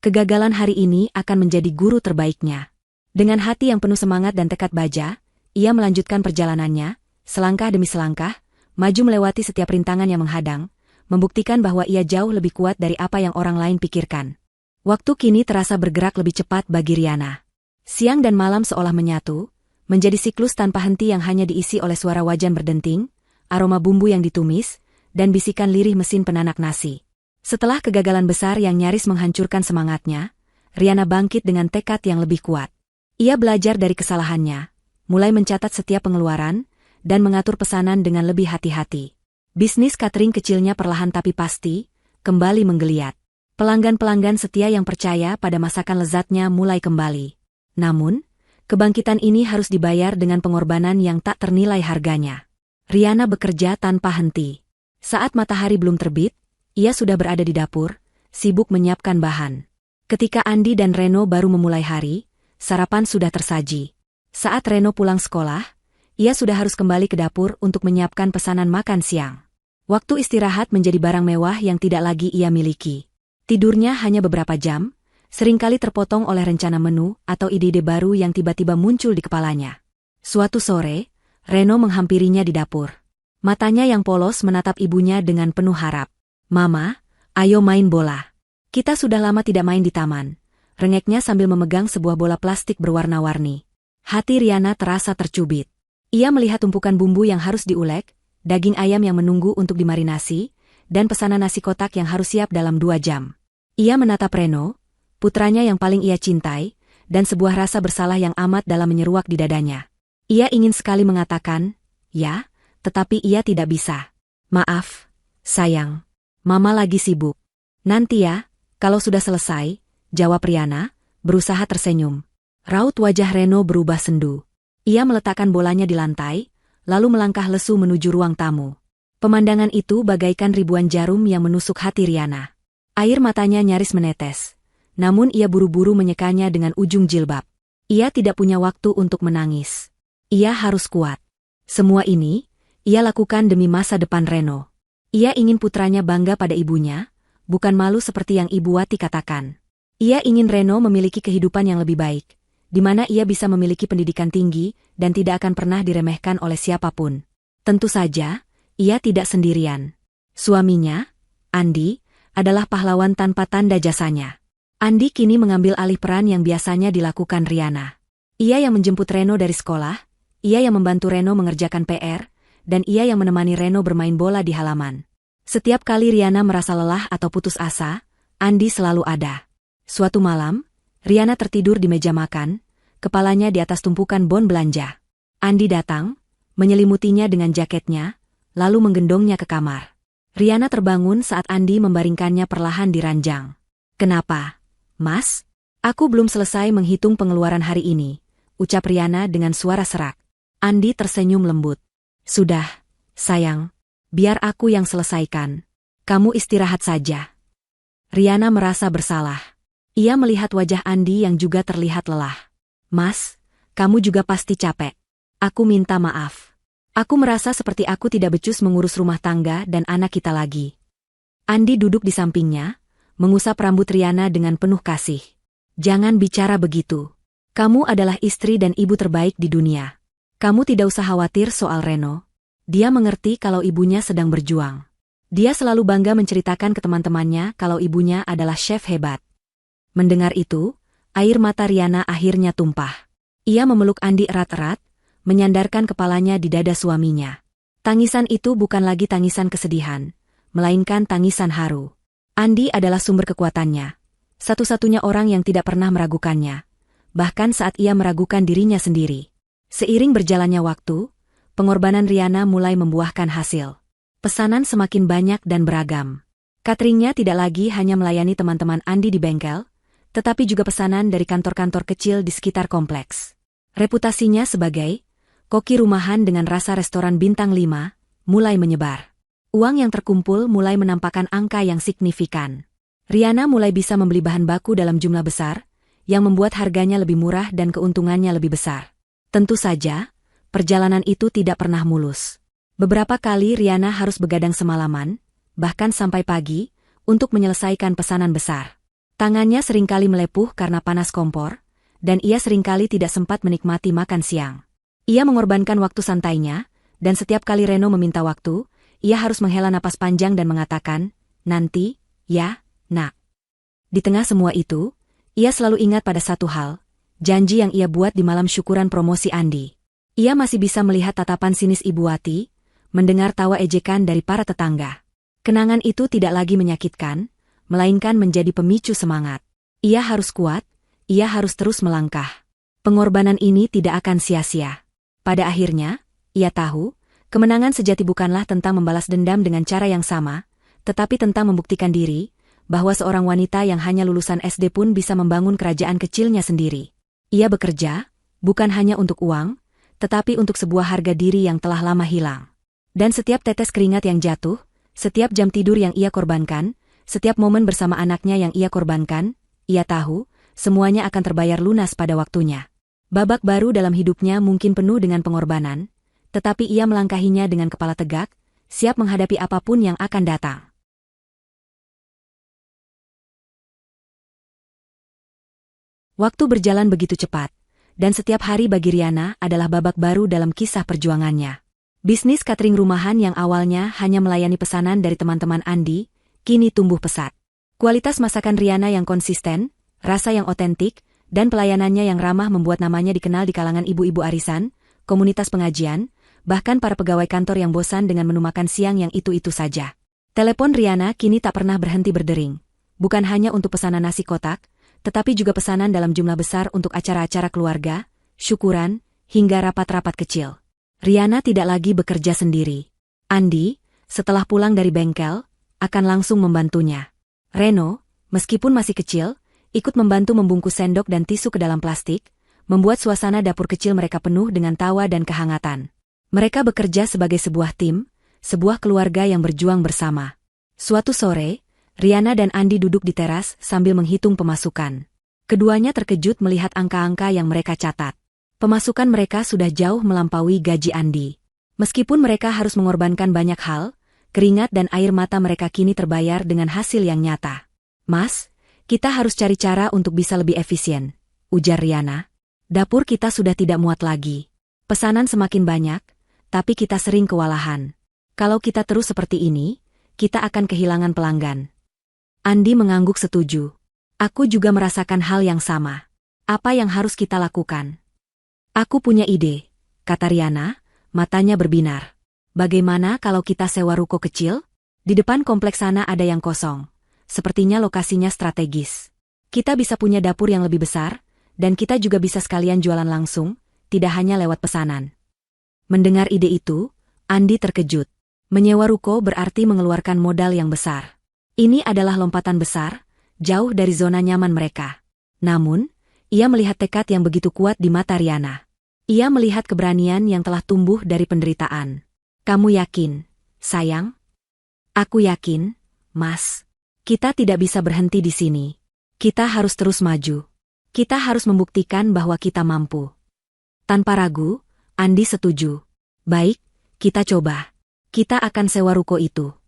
Kegagalan hari ini akan menjadi guru terbaiknya. Dengan hati yang penuh semangat dan tekad baja, ia melanjutkan perjalanannya, selangkah demi selangkah, maju melewati setiap rintangan yang menghadang, membuktikan bahwa ia jauh lebih kuat dari apa yang orang lain pikirkan. Waktu kini terasa bergerak lebih cepat bagi Riana. Siang dan malam seolah menyatu, menjadi siklus tanpa henti yang hanya diisi oleh suara wajan berdenting, aroma bumbu yang ditumis, dan bisikan lirih mesin penanak nasi. Setelah kegagalan besar yang nyaris menghancurkan semangatnya, Riana bangkit dengan tekad yang lebih kuat. Ia belajar dari kesalahannya, mulai mencatat setiap pengeluaran, dan mengatur pesanan dengan lebih hati-hati. Bisnis catering kecilnya perlahan tapi pasti, kembali menggeliat. Pelanggan-pelanggan setia yang percaya pada masakan lezatnya mulai kembali. Namun, kebangkitan ini harus dibayar dengan pengorbanan yang tak ternilai harganya. Riana bekerja tanpa henti. Saat matahari belum terbit, ia sudah berada di dapur, sibuk menyiapkan bahan. Ketika Andi dan Reno baru memulai hari, sarapan sudah tersaji. Saat Reno pulang sekolah, ia sudah harus kembali ke dapur untuk menyiapkan pesanan makan siang. Waktu istirahat menjadi barang mewah yang tidak lagi ia miliki. Tidurnya hanya beberapa jam, seringkali terpotong oleh rencana menu atau ide-ide baru yang tiba-tiba muncul di kepalanya. Suatu sore, Reno menghampirinya di dapur. Matanya yang polos menatap ibunya dengan penuh harap. "Mama, ayo main bola. Kita sudah lama tidak main di taman," rengeknya sambil memegang sebuah bola plastik berwarna-warni. Hati Riana terasa tercubit. Ia melihat tumpukan bumbu yang harus diulek, daging ayam yang menunggu untuk dimarinasi, dan pesanan nasi kotak yang harus siap dalam 2 jam. Ia menatap Reno, putranya yang paling ia cintai, dan sebuah rasa bersalah yang amat dalam menyeruak di dadanya. Ia ingin sekali mengatakan, "Ya," tetapi ia tidak bisa. "Maaf, sayang. Mama lagi sibuk." "Nanti ya, kalau sudah selesai," jawab Riana, berusaha tersenyum. Raut wajah Reno berubah sendu. Ia meletakkan bolanya di lantai, lalu melangkah lesu menuju ruang tamu. Pemandangan itu bagaikan ribuan jarum yang menusuk hati Riana. Air matanya nyaris menetes. Namun ia buru-buru menyekanya dengan ujung jilbab. Ia tidak punya waktu untuk menangis. Ia harus kuat. Semua ini, ia lakukan demi masa depan Reno. Ia ingin putranya bangga pada ibunya, bukan malu seperti yang Ibu Wati katakan. Ia ingin Reno memiliki kehidupan yang lebih baik, di mana ia bisa memiliki pendidikan tinggi dan tidak akan pernah diremehkan oleh siapapun. Tentu saja, ia tidak sendirian. Suaminya, Andi, adalah pahlawan tanpa tanda jasanya. Andi kini mengambil alih peran yang biasanya dilakukan Riana. Ia yang menjemput Reno dari sekolah, ia yang membantu Reno mengerjakan PR, dan ia yang menemani Reno bermain bola di halaman. Setiap kali Riana merasa lelah atau putus asa, Andi selalu ada. Suatu malam, Riana tertidur di meja makan, kepalanya di atas tumpukan bon belanja. Andi datang, menyelimutinya dengan jaketnya, lalu menggendongnya ke kamar. Riana terbangun saat Andi membaringkannya perlahan di ranjang. "Kenapa, Mas? Aku belum selesai menghitung pengeluaran hari ini," ucap Riana dengan suara serak. Andi tersenyum lembut. "Sudah, sayang. Biar aku yang selesaikan. Kamu istirahat saja." Riana merasa bersalah. Ia melihat wajah Andi yang juga terlihat lelah. "Mas, kamu juga pasti capek. Aku minta maaf. Aku merasa seperti aku tidak becus mengurus rumah tangga dan anak kita lagi." Andi duduk di sampingnya, mengusap rambut Riana dengan penuh kasih. "Jangan bicara begitu. Kamu adalah istri dan ibu terbaik di dunia. Kamu tidak usah khawatir soal Reno. Dia mengerti kalau ibunya sedang berjuang. Dia selalu bangga menceritakan ke teman-temannya kalau ibunya adalah chef hebat." Mendengar itu, air mata Riana akhirnya tumpah. Ia memeluk Andi erat-erat, menyandarkan kepalanya di dada suaminya. Tangisan itu bukan lagi tangisan kesedihan, melainkan tangisan haru. Andi adalah sumber kekuatannya. Satu-satunya orang yang tidak pernah meragukannya, bahkan saat ia meragukan dirinya sendiri. Seiring berjalannya waktu, pengorbanan Riana mulai membuahkan hasil. Pesanan semakin banyak dan beragam. Cateringnya tidak lagi hanya melayani teman-teman Andi di bengkel, tetapi juga pesanan dari kantor-kantor kecil di sekitar kompleks. Reputasinya sebagai koki rumahan dengan rasa restoran bintang 5 mulai menyebar. Uang yang terkumpul mulai menampakkan angka yang signifikan. Riana mulai bisa membeli bahan baku dalam jumlah besar, yang membuat harganya lebih murah dan keuntungannya lebih besar. Tentu saja, perjalanan itu tidak pernah mulus. Beberapa kali Riana harus begadang semalaman, bahkan sampai pagi, untuk menyelesaikan pesanan besar. Tangannya seringkali melepuh karena panas kompor, dan ia seringkali tidak sempat menikmati makan siang. Ia mengorbankan waktu santainya, dan setiap kali Reno meminta waktu, ia harus menghela napas panjang dan mengatakan, "Nanti, ya, Nak." Di tengah semua itu, ia selalu ingat pada satu hal, janji yang ia buat di malam syukuran promosi Andi. Ia masih bisa melihat tatapan sinis Ibu Wati, mendengar tawa ejekan dari para tetangga. Kenangan itu tidak lagi menyakitkan, melainkan menjadi pemicu semangat. Ia harus kuat, ia harus terus melangkah. Pengorbanan ini tidak akan sia-sia. Pada akhirnya, ia tahu, kemenangan sejati bukanlah tentang membalas dendam dengan cara yang sama, tetapi tentang membuktikan diri, bahwa seorang wanita yang hanya lulusan SD pun bisa membangun kerajaan kecilnya sendiri. Ia bekerja, bukan hanya untuk uang, tetapi untuk sebuah harga diri yang telah lama hilang. Dan setiap tetes keringat yang jatuh, setiap jam tidur yang ia korbankan, setiap momen bersama anaknya yang ia korbankan, ia tahu, semuanya akan terbayar lunas pada waktunya. Babak baru dalam hidupnya mungkin penuh dengan pengorbanan, tetapi ia melangkahinya dengan kepala tegak, siap menghadapi apapun yang akan datang. Waktu berjalan begitu cepat, dan setiap hari bagi Riana adalah babak baru dalam kisah perjuangannya. Bisnis catering rumahan yang awalnya hanya melayani pesanan dari teman-teman Andi, kini tumbuh pesat. Kualitas masakan Riana yang konsisten, rasa yang otentik, dan pelayanannya yang ramah membuat namanya dikenal di kalangan ibu-ibu arisan, komunitas pengajian, bahkan para pegawai kantor yang bosan dengan menu makan siang yang itu-itu saja. Telepon Riana kini tak pernah berhenti berdering, bukan hanya untuk pesanan nasi kotak, tetapi juga pesanan dalam jumlah besar untuk acara-acara keluarga, syukuran, hingga rapat-rapat kecil. Riana tidak lagi bekerja sendiri. Andi, setelah pulang dari bengkel, akan langsung membantunya. Reno, meskipun masih kecil, ikut membantu membungkus sendok dan tisu ke dalam plastik, membuat suasana dapur kecil mereka penuh dengan tawa dan kehangatan. Mereka bekerja sebagai sebuah tim, sebuah keluarga yang berjuang bersama. Suatu sore, Riana dan Andi duduk di teras sambil menghitung pemasukan. Keduanya terkejut melihat angka-angka yang mereka catat. Pemasukan mereka sudah jauh melampaui gaji Andi. Meskipun mereka harus mengorbankan banyak hal, keringat dan air mata mereka kini terbayar dengan hasil yang nyata. "Mas, kita harus cari cara untuk bisa lebih efisien," ujar Riana. "Dapur kita sudah tidak muat lagi. Pesanan semakin banyak, tapi kita sering kewalahan. Kalau kita terus seperti ini, kita akan kehilangan pelanggan." Andi mengangguk setuju. "Aku juga merasakan hal yang sama. Apa yang harus kita lakukan?" "Aku punya ide," kata Riana, matanya berbinar. "Bagaimana kalau kita sewa ruko kecil? Di depan kompleks sana ada yang kosong. Sepertinya lokasinya strategis. Kita bisa punya dapur yang lebih besar, dan kita juga bisa sekalian jualan langsung, tidak hanya lewat pesanan." Mendengar ide itu, Andi terkejut. Menyewa ruko berarti mengeluarkan modal yang besar. Ini adalah lompatan besar, jauh dari zona nyaman mereka. Namun, ia melihat tekad yang begitu kuat di mata Riana. Ia melihat keberanian yang telah tumbuh dari penderitaan. "Kamu yakin, sayang?" "Aku yakin, Mas. Kita tidak bisa berhenti di sini. Kita harus terus maju. Kita harus membuktikan bahwa kita mampu." Tanpa ragu, Andi setuju. "Baik, kita coba. Kita akan sewa ruko itu."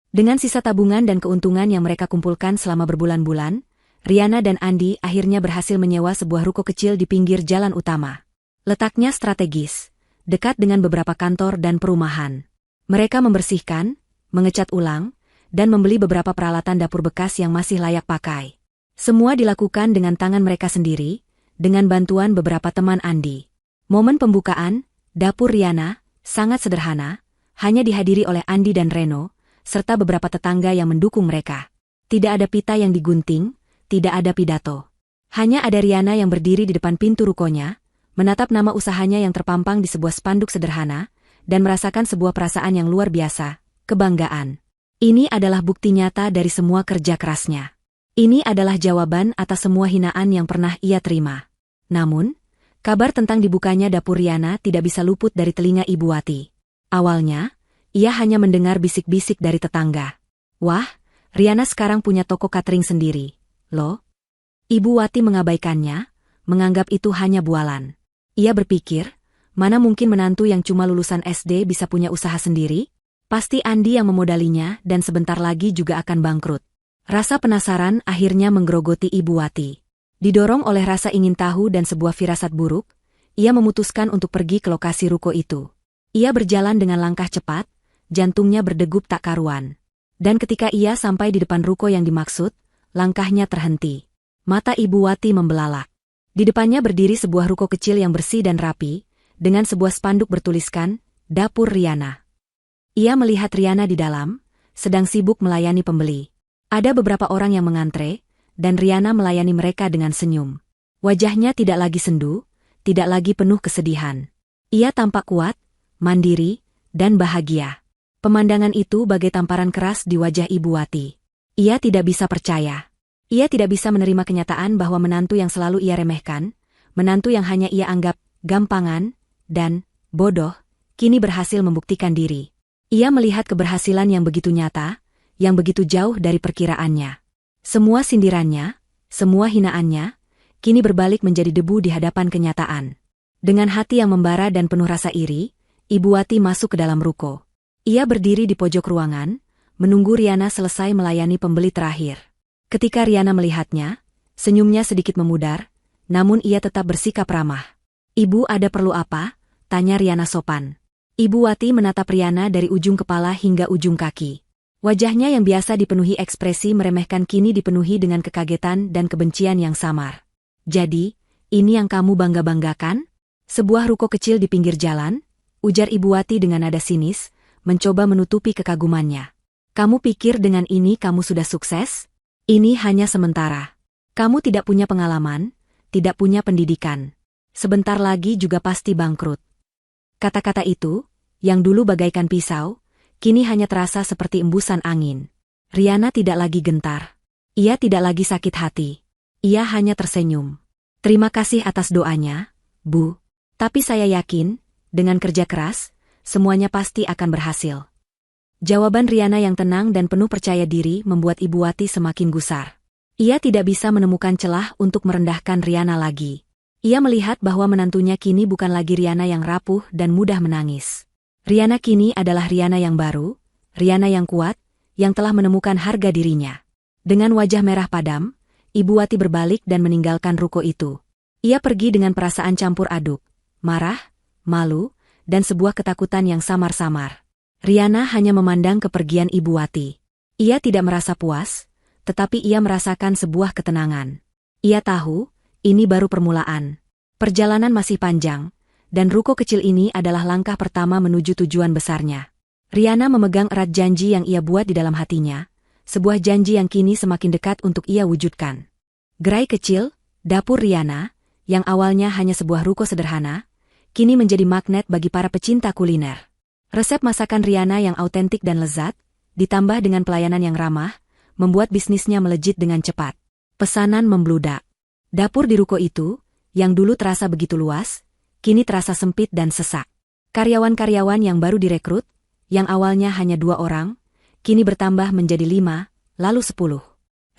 Dengan sisa tabungan dan keuntungan yang mereka kumpulkan selama berbulan-bulan, Riana dan Andi akhirnya berhasil menyewa sebuah ruko kecil di pinggir jalan utama. Letaknya strategis, dekat dengan beberapa kantor dan perumahan. Mereka membersihkan, mengecat ulang, dan membeli beberapa peralatan dapur bekas yang masih layak pakai. Semua dilakukan dengan tangan mereka sendiri, dengan bantuan beberapa teman Andi. Momen pembukaan, dapur Riana, sangat sederhana, hanya dihadiri oleh Andi dan Reno, serta beberapa tetangga yang mendukung mereka. Tidak ada pita yang digunting, tidak ada pidato. Hanya ada Riana yang berdiri di depan pintu rukonya, menatap nama usahanya yang terpampang di sebuah spanduk sederhana, dan merasakan sebuah perasaan yang luar biasa, kebanggaan. Ini adalah bukti nyata dari semua kerja kerasnya. Ini adalah jawaban atas semua hinaan yang pernah ia terima. Namun, kabar tentang dibukanya dapur Riana tidak bisa luput dari telinga Ibu Wati. Awalnya, ia hanya mendengar bisik-bisik dari tetangga. "Wah, Riana sekarang punya toko catering sendiri, loh." Ibu Wati mengabaikannya, menganggap itu hanya bualan. Ia berpikir, mana mungkin menantu yang cuma lulusan SD bisa punya usaha sendiri? Pasti Andi yang memodalinya dan sebentar lagi juga akan bangkrut. Rasa penasaran akhirnya menggerogoti Ibu Wati. Didorong oleh rasa ingin tahu dan sebuah firasat buruk, ia memutuskan untuk pergi ke lokasi ruko itu. Ia berjalan dengan langkah cepat, jantungnya berdegup tak karuan. Dan ketika ia sampai di depan ruko yang dimaksud, langkahnya terhenti. Mata Ibu Wati membelalak. Di depannya berdiri sebuah ruko kecil yang bersih dan rapi, dengan sebuah spanduk bertuliskan, "Dapur Riana." Ia melihat Riana di dalam, sedang sibuk melayani pembeli. Ada beberapa orang yang mengantre, dan Riana melayani mereka dengan senyum. Wajahnya tidak lagi sendu, tidak lagi penuh kesedihan. Ia tampak kuat, mandiri, dan bahagia. Pemandangan itu bagai tamparan keras di wajah Ibu Wati. Ia tidak bisa percaya. Ia tidak bisa menerima kenyataan bahwa menantu yang selalu ia remehkan, menantu yang hanya ia anggap gampangan dan bodoh, kini berhasil membuktikan diri. Ia melihat keberhasilan yang begitu nyata, yang begitu jauh dari perkiraannya. Semua sindirannya, semua hinaannya, kini berbalik menjadi debu di hadapan kenyataan. Dengan hati yang membara dan penuh rasa iri, Ibu Wati masuk ke dalam ruko. Ia berdiri di pojok ruangan, menunggu Riana selesai melayani pembeli terakhir. Ketika Riana melihatnya, senyumnya sedikit memudar, namun ia tetap bersikap ramah. "Ibu, ada perlu apa?" tanya Riana sopan. Ibu Wati menatap Riana dari ujung kepala hingga ujung kaki. Wajahnya yang biasa dipenuhi ekspresi meremehkan kini dipenuhi dengan kekagetan dan kebencian yang samar. "Jadi, ini yang kamu bangga-banggakan?" "Sebuah ruko kecil di pinggir jalan," ujar Ibu Wati dengan nada sinis, mencoba menutupi kekagumannya. "Kamu pikir dengan ini kamu sudah sukses? Ini hanya sementara. Kamu tidak punya pengalaman, tidak punya pendidikan. Sebentar lagi juga pasti bangkrut." Kata-kata itu, yang dulu bagaikan pisau, kini hanya terasa seperti embusan angin. Riana tidak lagi gentar. Ia tidak lagi sakit hati. Ia hanya tersenyum. "Terima kasih atas doanya, Bu. Tapi saya yakin, dengan kerja keras, semuanya pasti akan berhasil." Jawaban Riana yang tenang dan penuh percaya diri membuat Ibu Wati semakin gusar. Ia tidak bisa menemukan celah untuk merendahkan Riana lagi. Ia melihat bahwa menantunya kini bukan lagi Riana yang rapuh dan mudah menangis. Riana kini adalah Riana yang baru, Riana yang kuat, yang telah menemukan harga dirinya. Dengan wajah merah padam, Ibu Wati berbalik dan meninggalkan ruko itu. Ia pergi dengan perasaan campur aduk. Marah, malu, dan sebuah ketakutan yang samar-samar. Riana hanya memandang kepergian Ibu Wati. Ia tidak merasa puas, tetapi ia merasakan sebuah ketenangan. Ia tahu, ini baru permulaan. Perjalanan masih panjang, dan ruko kecil ini adalah langkah pertama menuju tujuan besarnya. Riana memegang erat janji yang ia buat di dalam hatinya, sebuah janji yang kini semakin dekat untuk ia wujudkan. Gerai kecil, dapur Riana, yang awalnya hanya sebuah ruko sederhana, kini menjadi magnet bagi para pecinta kuliner. Resep masakan Riana yang autentik dan lezat, ditambah dengan pelayanan yang ramah, membuat bisnisnya melejit dengan cepat. Pesanan membludak. Dapur di ruko itu, yang dulu terasa begitu luas, kini terasa sempit dan sesak. Karyawan-karyawan yang baru direkrut, yang awalnya hanya 2 orang, kini bertambah menjadi 5, lalu 10.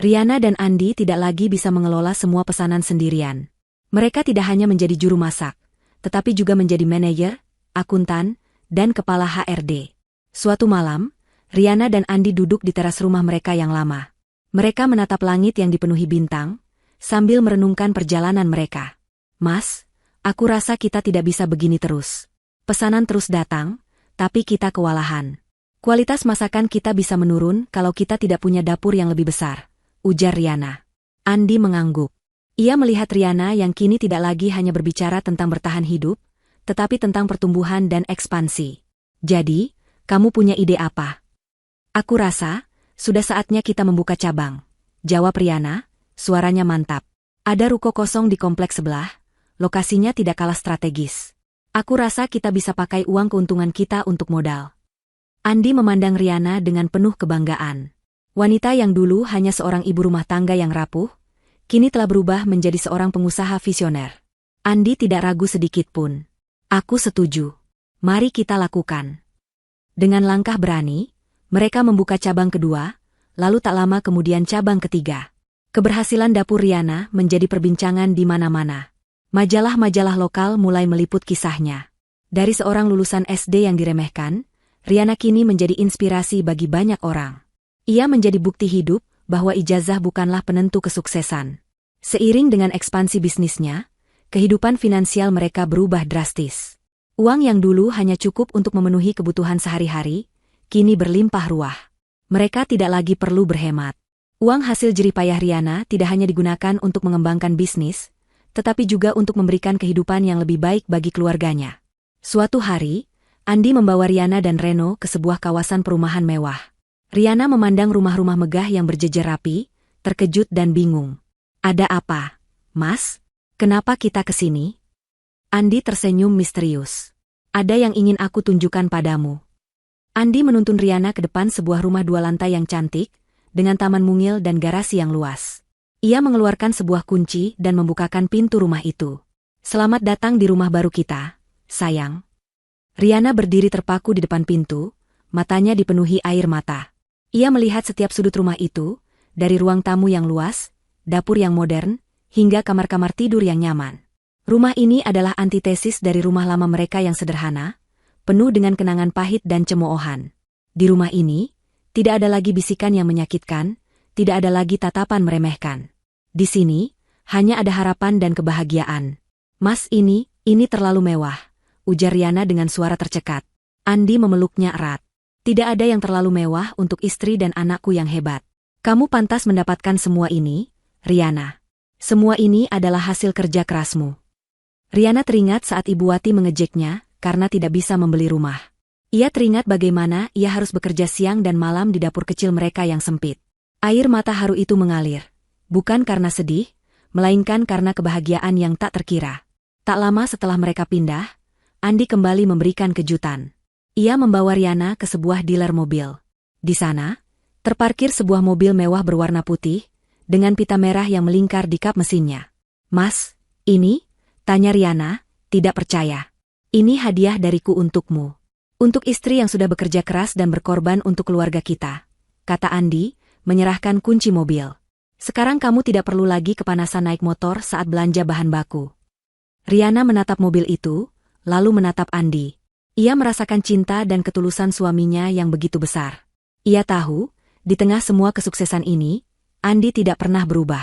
Riana dan Andi tidak lagi bisa mengelola semua pesanan sendirian. Mereka tidak hanya menjadi juru masak, tetapi juga menjadi manajer, akuntan, dan kepala HRD. Suatu malam, Riana dan Andi duduk di teras rumah mereka yang lama. Mereka menatap langit yang dipenuhi bintang, sambil merenungkan perjalanan mereka. "Mas, aku rasa kita tidak bisa begini terus. Pesanan terus datang, tapi kita kewalahan. Kualitas masakan kita bisa menurun kalau kita tidak punya dapur yang lebih besar," ujar Riana. Andi mengangguk. Ia melihat Riana yang kini tidak lagi hanya berbicara tentang bertahan hidup, tetapi tentang pertumbuhan dan ekspansi. "Jadi, kamu punya ide apa?" "Aku rasa, sudah saatnya kita membuka cabang," jawab Riana, suaranya mantap. "Ada ruko kosong di kompleks sebelah, lokasinya tidak kalah strategis. Aku rasa kita bisa pakai uang keuntungan kita untuk modal." Andi memandang Riana dengan penuh kebanggaan. Wanita yang dulu hanya seorang ibu rumah tangga yang rapuh, kini telah berubah menjadi seorang pengusaha visioner. Andi tidak ragu sedikit pun. "Aku setuju. Mari kita lakukan." Dengan langkah berani, mereka membuka cabang kedua, lalu tak lama kemudian cabang ketiga. Keberhasilan dapur Riana menjadi perbincangan di mana-mana. Majalah-majalah lokal mulai meliput kisahnya. Dari seorang lulusan SD yang diremehkan, Riana kini menjadi inspirasi bagi banyak orang. Ia menjadi bukti hidup bahwa ijazah bukanlah penentu kesuksesan. Seiring dengan ekspansi bisnisnya, kehidupan finansial mereka berubah drastis. Uang yang dulu hanya cukup untuk memenuhi kebutuhan sehari-hari, kini berlimpah ruah. Mereka tidak lagi perlu berhemat. Uang hasil jerih payah Riana tidak hanya digunakan untuk mengembangkan bisnis, tetapi juga untuk memberikan kehidupan yang lebih baik bagi keluarganya. Suatu hari, Andi membawa Riana dan Reno ke sebuah kawasan perumahan mewah. Riana memandang rumah-rumah megah yang berjejer rapi, terkejut dan bingung. "Ada apa, Mas?" Kenapa kita kesini? Andi tersenyum misterius. Ada yang ingin aku tunjukkan padamu. Andi menuntun Riana ke depan sebuah rumah 2 lantai yang cantik, dengan taman mungil dan garasi yang luas. Ia mengeluarkan sebuah kunci dan membukakan pintu rumah itu. Selamat datang di rumah baru kita, sayang. Riana berdiri terpaku di depan pintu, matanya dipenuhi air mata. Ia melihat setiap sudut rumah itu, dari ruang tamu yang luas, dapur yang modern, hingga kamar-kamar tidur yang nyaman. Rumah ini adalah antitesis dari rumah lama mereka yang sederhana, penuh dengan kenangan pahit dan cemoohan. Di rumah ini, tidak ada lagi bisikan yang menyakitkan, tidak ada lagi tatapan meremehkan. Di sini, hanya ada harapan dan kebahagiaan. Mas, ini terlalu mewah, ujar Riana dengan suara tercekat. Andi memeluknya erat. Tidak ada yang terlalu mewah untuk istri dan anakku yang hebat. Kamu pantas mendapatkan semua ini, Riana. Semua ini adalah hasil kerja kerasmu. Riana teringat saat Ibu Wati mengejeknya karena tidak bisa membeli rumah. Ia teringat bagaimana ia harus bekerja siang dan malam di dapur kecil mereka yang sempit. Air mata haru itu mengalir, bukan karena sedih, melainkan karena kebahagiaan yang tak terkira. Tak lama setelah mereka pindah, Andi kembali memberikan kejutan. Ia membawa Riana ke sebuah dealer mobil. Di sana, terparkir sebuah mobil mewah berwarna putih, dengan pita merah yang melingkar di kap mesinnya. Mas, ini? Tanya Riana, tidak percaya. Ini hadiah dariku untukmu. Untuk istri yang sudah bekerja keras dan berkorban untuk keluarga kita, kata Andi, menyerahkan kunci mobil. Sekarang kamu tidak perlu lagi kepanasan naik motor saat belanja bahan baku. Riana menatap mobil itu, lalu menatap Andi. Ia merasakan cinta dan ketulusan suaminya yang begitu besar. Ia tahu, di tengah semua kesuksesan ini, Andi tidak pernah berubah.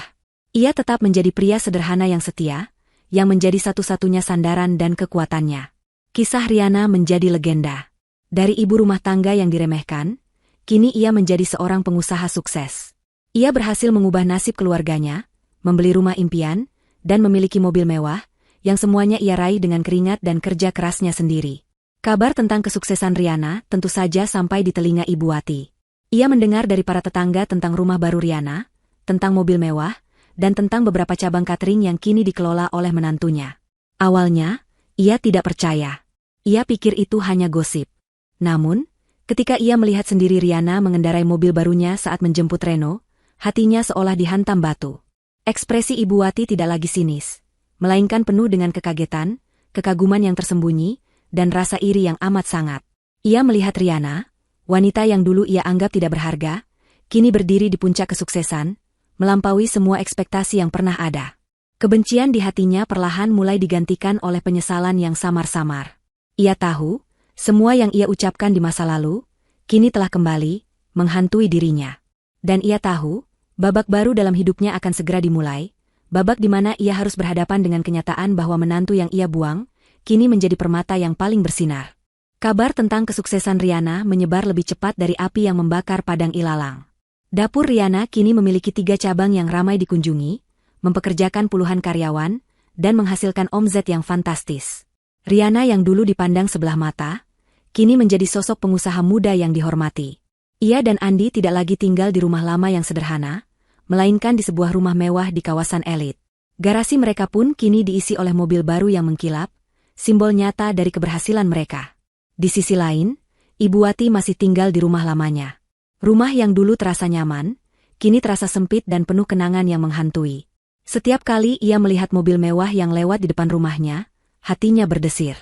Ia tetap menjadi pria sederhana yang setia, yang menjadi satu-satunya sandaran dan kekuatannya. Kisah Riana menjadi legenda. Dari ibu rumah tangga yang diremehkan, kini ia menjadi seorang pengusaha sukses. Ia berhasil mengubah nasib keluarganya, membeli rumah impian, dan memiliki mobil mewah, yang semuanya ia raih dengan keringat dan kerja kerasnya sendiri. Kabar tentang kesuksesan Riana tentu saja sampai di telinga Ibu Wati. Ia mendengar dari para tetangga tentang rumah baru Riana, tentang mobil mewah, dan tentang beberapa cabang catering yang kini dikelola oleh menantunya. Awalnya, ia tidak percaya. Ia pikir itu hanya gosip. Namun, ketika ia melihat sendiri Riana mengendarai mobil barunya saat menjemput Reno, hatinya seolah dihantam batu. Ekspresi Ibu Wati tidak lagi sinis, melainkan penuh dengan kekagetan, kekaguman yang tersembunyi, dan rasa iri yang amat sangat. Ia melihat Riana, wanita yang dulu ia anggap tidak berharga, kini berdiri di puncak kesuksesan, melampaui semua ekspektasi yang pernah ada. Kebencian di hatinya perlahan mulai digantikan oleh penyesalan yang samar-samar. Ia tahu, semua yang ia ucapkan di masa lalu, kini telah kembali, menghantui dirinya. Dan ia tahu, babak baru dalam hidupnya akan segera dimulai, babak di mana ia harus berhadapan dengan kenyataan bahwa menantu yang ia buang, kini menjadi permata yang paling bersinar. Kabar tentang kesuksesan Riana menyebar lebih cepat dari api yang membakar padang ilalang. Dapur Riana kini memiliki 3 cabang yang ramai dikunjungi, mempekerjakan puluhan karyawan, dan menghasilkan omzet yang fantastis. Riana yang dulu dipandang sebelah mata, kini menjadi sosok pengusaha muda yang dihormati. Ia dan Andi tidak lagi tinggal di rumah lama yang sederhana, melainkan di sebuah rumah mewah di kawasan elit. Garasi mereka pun kini diisi oleh mobil baru yang mengkilap, simbol nyata dari keberhasilan mereka. Di sisi lain, Ibu Wati masih tinggal di rumah lamanya. Rumah yang dulu terasa nyaman, kini terasa sempit dan penuh kenangan yang menghantui. Setiap kali ia melihat mobil mewah yang lewat di depan rumahnya, hatinya berdesir.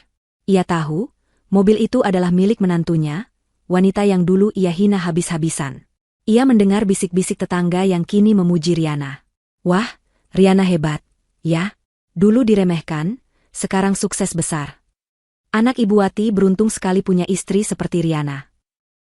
Ia tahu, mobil itu adalah milik menantunya, wanita yang dulu ia hina habis-habisan. Ia mendengar bisik-bisik tetangga yang kini memuji Riana. Wah, Riana hebat, ya. Dulu diremehkan, sekarang sukses besar. Anak Ibu Wati beruntung sekali punya istri seperti Riana.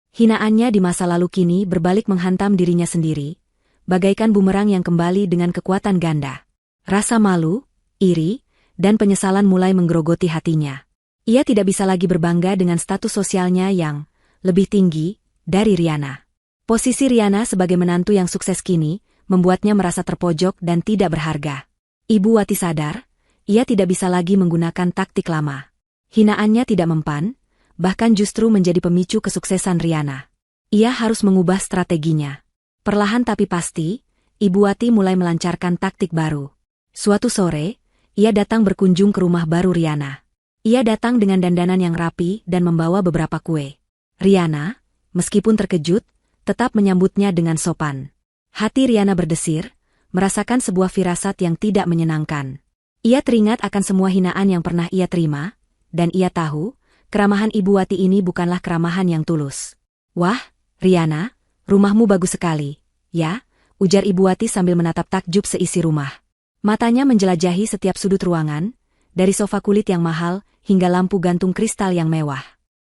Hinaannya di masa lalu kini berbalik menghantam dirinya sendiri, bagaikan bumerang yang kembali dengan kekuatan ganda. Rasa malu, iri, dan penyesalan mulai menggerogoti hatinya. Ia tidak bisa lagi berbangga dengan status sosialnya yang lebih tinggi dari Riana. Posisi Riana sebagai menantu yang sukses kini membuatnya merasa terpojok dan tidak berharga. Ibu Wati sadar, ia tidak bisa lagi menggunakan taktik lama. Hinaannya tidak mempan, bahkan justru menjadi pemicu kesuksesan Riana. Ia harus mengubah strateginya. Perlahan tapi pasti, Ibu Wati mulai melancarkan taktik baru. Suatu sore, Ia datang berkunjung ke rumah baru Riana. Ia datang dengan dandanan yang rapi dan membawa beberapa kue. Riana, meskipun terkejut, tetap menyambutnya dengan sopan. Hati Riana berdesir, merasakan sebuah firasat yang tidak menyenangkan. Ia teringat akan semua hinaan yang pernah ia terima, dan ia tahu, keramahan Ibu Wati ini bukanlah keramahan yang tulus. "Wah, Riana, rumahmu bagus sekali, ya?" ujar Ibu Wati sambil menatap takjub seisi rumah. Matanya menjelajahi setiap sudut ruangan, dari sofa kulit yang mahal hingga lampu gantung kristal yang mewah.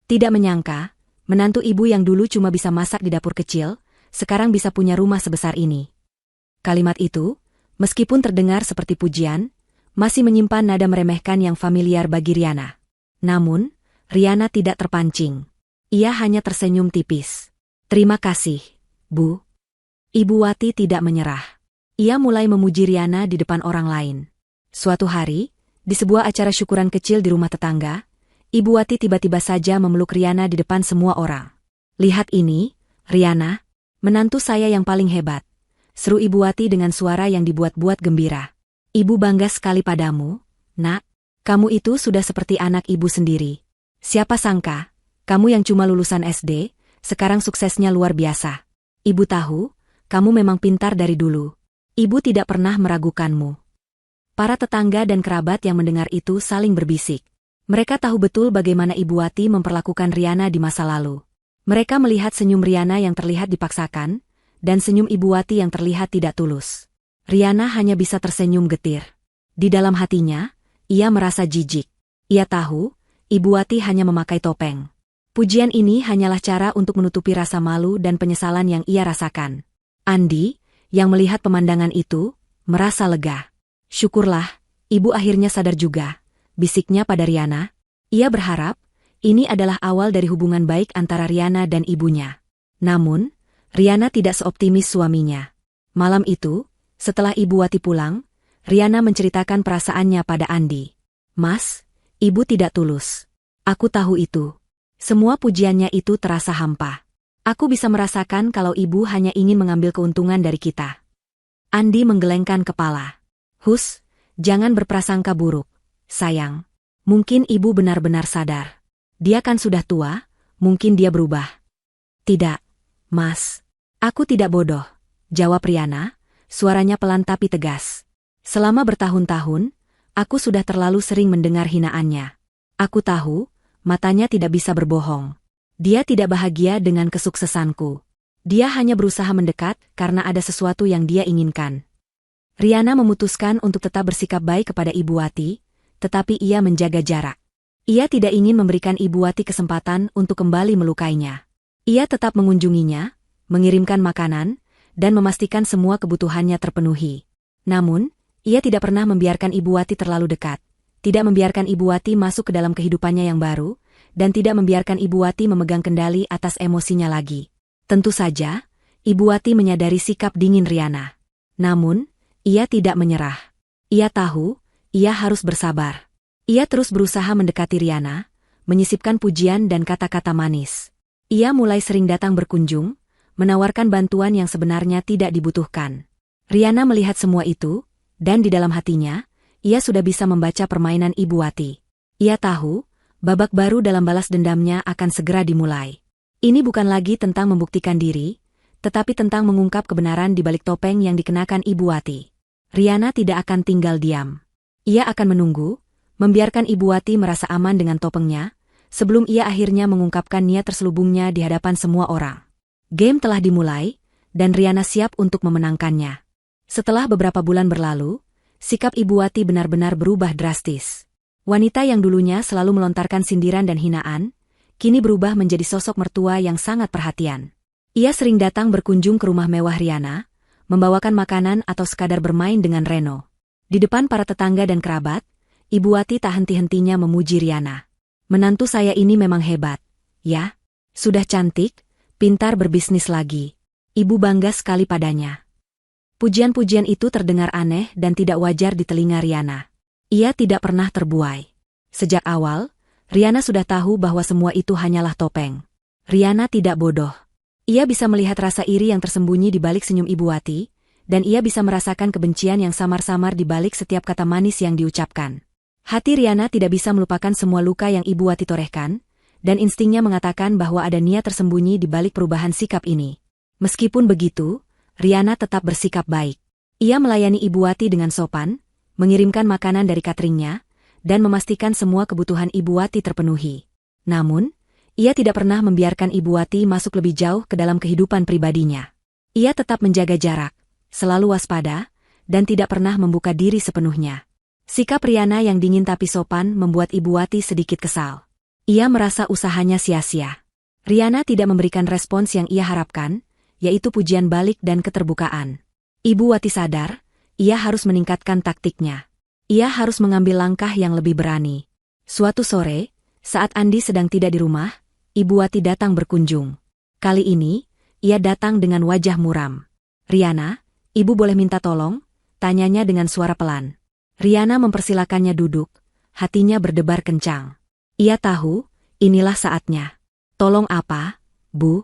Tidak menyangka, menantu ibu yang dulu cuma bisa masak di dapur kecil, sekarang bisa punya rumah sebesar ini. Kalimat itu, meskipun terdengar seperti pujian, masih menyimpan nada meremehkan yang familiar bagi Riana. Namun, Riana tidak terpancing. Ia hanya tersenyum tipis. "Terima kasih, Bu." Ibu Wati tidak menyerah. Ia mulai memuji Riana di depan orang lain. Suatu hari, di sebuah acara syukuran kecil di rumah tetangga, Ibu Wati tiba-tiba saja memeluk Riana di depan semua orang. "Lihat ini, Riana, menantu saya yang paling hebat," seru Ibu Wati dengan suara yang dibuat-buat gembira. "Ibu bangga sekali padamu, Nak. Kamu itu sudah seperti anak ibu sendiri. Siapa sangka, kamu yang cuma lulusan SD, sekarang suksesnya luar biasa. Ibu tahu, kamu memang pintar dari dulu. Ibu tidak pernah meragukanmu." Para tetangga dan kerabat yang mendengar itu saling berbisik. Mereka tahu betul bagaimana Ibu Wati memperlakukan Riana di masa lalu. Mereka melihat senyum Riana yang terlihat dipaksakan, dan senyum Ibu Wati yang terlihat tidak tulus. Riana hanya bisa tersenyum getir. Di dalam hatinya, ia merasa jijik. Ia tahu, Ibu Wati hanya memakai topeng. Pujian ini hanyalah cara untuk menutupi rasa malu dan penyesalan yang ia rasakan. Andi, yang melihat pemandangan itu, merasa lega. "Syukurlah, ibu akhirnya sadar juga," bisiknya pada Riana. Ia berharap, ini adalah awal dari hubungan baik antara Riana dan ibunya. Namun, Riana tidak seoptimis suaminya. Malam itu, setelah Ibu Wati pulang, Riana menceritakan perasaannya pada Andi. "Mas, ibu tidak tulus. Aku tahu itu. Semua pujiannya itu terasa hampa. Aku bisa merasakan kalau ibu hanya ingin mengambil keuntungan dari kita." Andi menggelengkan kepala. "Hus, jangan berprasangka buruk, sayang. Mungkin ibu benar-benar sadar. Dia kan sudah tua, mungkin dia berubah." "Tidak, Mas. Aku tidak bodoh," jawab Riana, suaranya pelan tapi tegas. "Selama bertahun-tahun, aku sudah terlalu sering mendengar hinaannya. Aku tahu, matanya tidak bisa berbohong. Dia tidak bahagia dengan kesuksesanku. Dia hanya berusaha mendekat karena ada sesuatu yang dia inginkan." Riana memutuskan untuk tetap bersikap baik kepada Ibu Wati, tetapi ia menjaga jarak. Ia tidak ingin memberikan Ibu Wati kesempatan untuk kembali melukainya. Ia tetap mengunjunginya, mengirimkan makanan, dan memastikan semua kebutuhannya terpenuhi. Namun, ia tidak pernah membiarkan Ibu Wati terlalu dekat, tidak membiarkan Ibu Wati masuk ke dalam kehidupannya yang baru, dan tidak membiarkan Ibu Wati memegang kendali atas emosinya lagi. Tentu saja, Ibu Wati menyadari sikap dingin Riana. Namun, ia tidak menyerah. Ia tahu, ia harus bersabar. Ia terus berusaha mendekati Riana, menyisipkan pujian dan kata-kata manis. Ia mulai sering datang berkunjung, menawarkan bantuan yang sebenarnya tidak dibutuhkan. Riana melihat semua itu, dan di dalam hatinya, ia sudah bisa membaca permainan Ibu Wati. Ia tahu, babak baru dalam balas dendamnya akan segera dimulai. Ini bukan lagi tentang membuktikan diri, tetapi tentang mengungkap kebenaran di balik topeng yang dikenakan Ibu Wati. Riana tidak akan tinggal diam. Ia akan menunggu, membiarkan Ibu Wati merasa aman dengan topengnya, sebelum ia akhirnya mengungkapkan niat terselubungnya di hadapan semua orang. Game telah dimulai, dan Riana siap untuk memenangkannya. Setelah beberapa bulan berlalu, sikap Ibu Wati benar-benar berubah drastis. Wanita yang dulunya selalu melontarkan sindiran dan hinaan, kini berubah menjadi sosok mertua yang sangat perhatian. Ia sering datang berkunjung ke rumah mewah Riana, membawakan makanan atau sekadar bermain dengan Reno. Di depan para tetangga dan kerabat, Ibu Wati tak henti-hentinya memuji Riana. "Menantu saya ini memang hebat, ya. Sudah cantik, pintar berbisnis lagi. Ibu bangga sekali padanya." Pujian-pujian itu terdengar aneh dan tidak wajar di telinga Riana. Ia tidak pernah terbuai. Sejak awal, Riana sudah tahu bahwa semua itu hanyalah topeng. Riana tidak bodoh. Ia bisa melihat rasa iri yang tersembunyi di balik senyum Ibu Wati, dan ia bisa merasakan kebencian yang samar-samar di balik setiap kata manis yang diucapkan. Hati Riana tidak bisa melupakan semua luka yang Ibu Wati torehkan, dan instingnya mengatakan bahwa ada niat tersembunyi di balik perubahan sikap ini. Meskipun begitu, Riana tetap bersikap baik. Ia melayani Ibu Wati dengan sopan, mengirimkan makanan dari cateringnya, dan memastikan semua kebutuhan Ibu Wati terpenuhi. Namun, ia tidak pernah membiarkan Ibu Wati masuk lebih jauh ke dalam kehidupan pribadinya. Ia tetap menjaga jarak, selalu waspada, dan tidak pernah membuka diri sepenuhnya. Sikap Riana yang dingin tapi sopan membuat Ibu Wati sedikit kesal. Ia merasa usahanya sia-sia. Riana tidak memberikan respons yang ia harapkan, yaitu pujian balik dan keterbukaan. Ibu Wati sadar, ia harus meningkatkan taktiknya. Ia harus mengambil langkah yang lebih berani. Suatu sore, saat Andi sedang tidak di rumah, Ibu Wati datang berkunjung. Kali ini, ia datang dengan wajah muram. "Riana, Ibu boleh minta tolong?" tanyanya dengan suara pelan. Riana mempersilakannya duduk, hatinya berdebar kencang. Ia tahu, inilah saatnya. "Tolong apa, Bu?"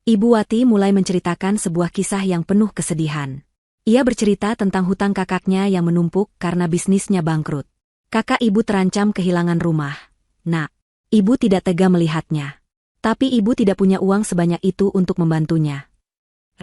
Ibu Wati mulai menceritakan sebuah kisah yang penuh kesedihan. Ia bercerita tentang hutang kakaknya yang menumpuk karena bisnisnya bangkrut. Kakak Ibu terancam kehilangan rumah. Nak, Ibu tidak tega melihatnya. Tapi Ibu tidak punya uang sebanyak itu untuk membantunya.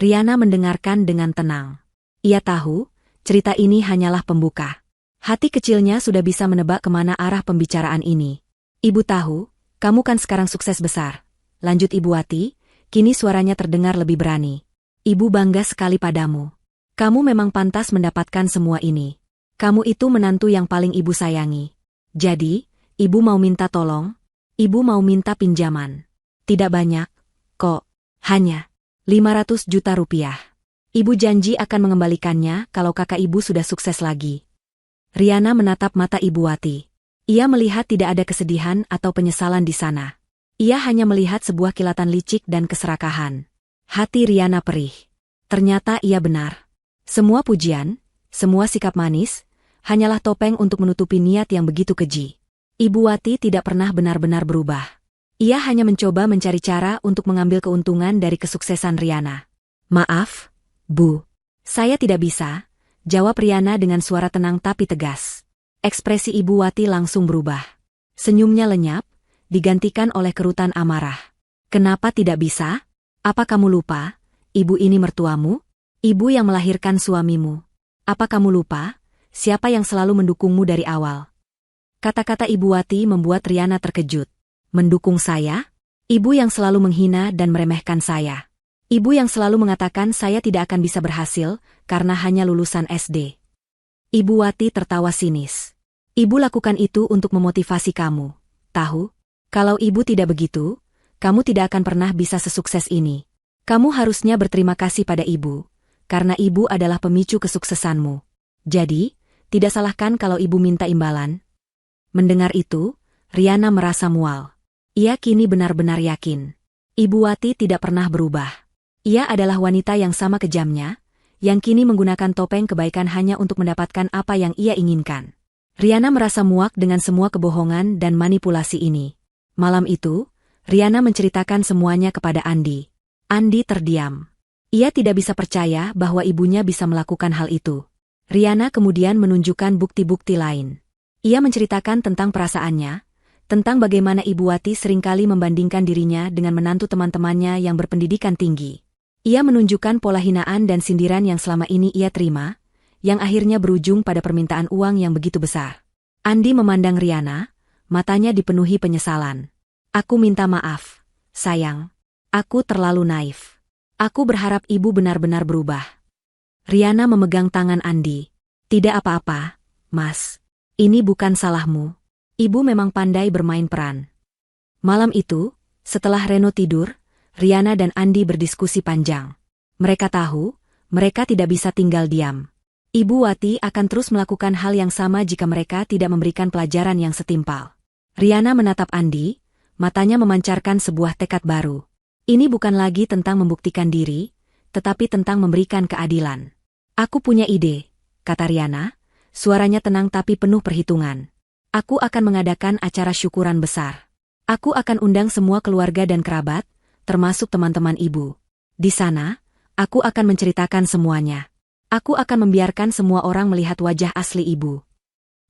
Riana mendengarkan dengan tenang. Ia tahu, cerita ini hanyalah pembuka. Hati kecilnya sudah bisa menebak kemana arah pembicaraan ini. "Ibu tahu, kamu kan sekarang sukses besar," lanjut Ibu Wati, kini suaranya terdengar lebih berani. "Ibu bangga sekali padamu. Kamu memang pantas mendapatkan semua ini. Kamu itu menantu yang paling Ibu sayangi. Jadi, Ibu mau minta tolong? Ibu mau minta pinjaman. Tidak banyak, kok. Hanya 500 juta rupiah. Ibu janji akan mengembalikannya kalau kakak Ibu sudah sukses lagi." Riana menatap mata Ibu Wati. Ia melihat tidak ada kesedihan atau penyesalan di sana. Ia hanya melihat sebuah kilatan licik dan keserakahan. Hati Riana perih. Ternyata ia benar. Semua pujian, semua sikap manis, hanyalah topeng untuk menutupi niat yang begitu keji. Ibu Wati tidak pernah benar-benar berubah. Ia hanya mencoba mencari cara untuk mengambil keuntungan dari kesuksesan Riana. "Maaf, Bu. Saya tidak bisa," jawab Riana dengan suara tenang tapi tegas. Ekspresi Ibu Wati langsung berubah. Senyumnya lenyap, digantikan oleh kerutan amarah. "Kenapa tidak bisa? Apa kamu lupa? Ibu ini mertuamu? Ibu yang melahirkan suamimu. Apa kamu lupa? Siapa yang selalu mendukungmu dari awal?" Kata-kata Ibu Wati membuat Riana terkejut. "Mendukung saya? Ibu yang selalu menghina dan meremehkan saya. Ibu yang selalu mengatakan saya tidak akan bisa berhasil karena hanya lulusan SD." Ibu Wati tertawa sinis. "Ibu lakukan itu untuk memotivasi kamu. Tahu? Kalau Ibu tidak begitu, kamu tidak akan pernah bisa sesukses ini. Kamu harusnya berterima kasih pada Ibu, karena Ibu adalah pemicu kesuksesanmu. Jadi, tidak salahkan kalau Ibu minta imbalan." Mendengar itu, Riana merasa mual. Ia kini benar-benar yakin. Ibu Wati tidak pernah berubah. Ia adalah wanita yang sama kejamnya, yang kini menggunakan topeng kebaikan hanya untuk mendapatkan apa yang ia inginkan. Riana merasa muak dengan semua kebohongan dan manipulasi ini. Malam itu, Riana menceritakan semuanya kepada Andi. Andi terdiam. Ia tidak bisa percaya bahwa ibunya bisa melakukan hal itu. Riana kemudian menunjukkan bukti-bukti lain. Ia menceritakan tentang perasaannya, tentang bagaimana Ibu Wati seringkali membandingkan dirinya dengan menantu teman-temannya yang berpendidikan tinggi. Ia menunjukkan pola hinaan dan sindiran yang selama ini ia terima, yang akhirnya berujung pada permintaan uang yang begitu besar. Andi memandang Riana, matanya dipenuhi penyesalan. "Aku minta maaf, sayang. Aku terlalu naif. Aku berharap Ibu benar-benar berubah." Riana memegang tangan Andi. "Tidak apa-apa, Mas. Ini bukan salahmu. Ibu memang pandai bermain peran." Malam itu, setelah Reno tidur, Riana dan Andi berdiskusi panjang. Mereka tahu, mereka tidak bisa tinggal diam. Ibu Wati akan terus melakukan hal yang sama jika mereka tidak memberikan pelajaran yang setimpal. Riana menatap Andi, matanya memancarkan sebuah tekad baru. Ini bukan lagi tentang membuktikan diri, tetapi tentang memberikan keadilan. "Aku punya ide," kata Riana, suaranya tenang tapi penuh perhitungan. "Aku akan mengadakan acara syukuran besar. Aku akan undang semua keluarga dan kerabat, termasuk teman-teman Ibu. Di sana, aku akan menceritakan semuanya. Aku akan membiarkan semua orang melihat wajah asli ibu.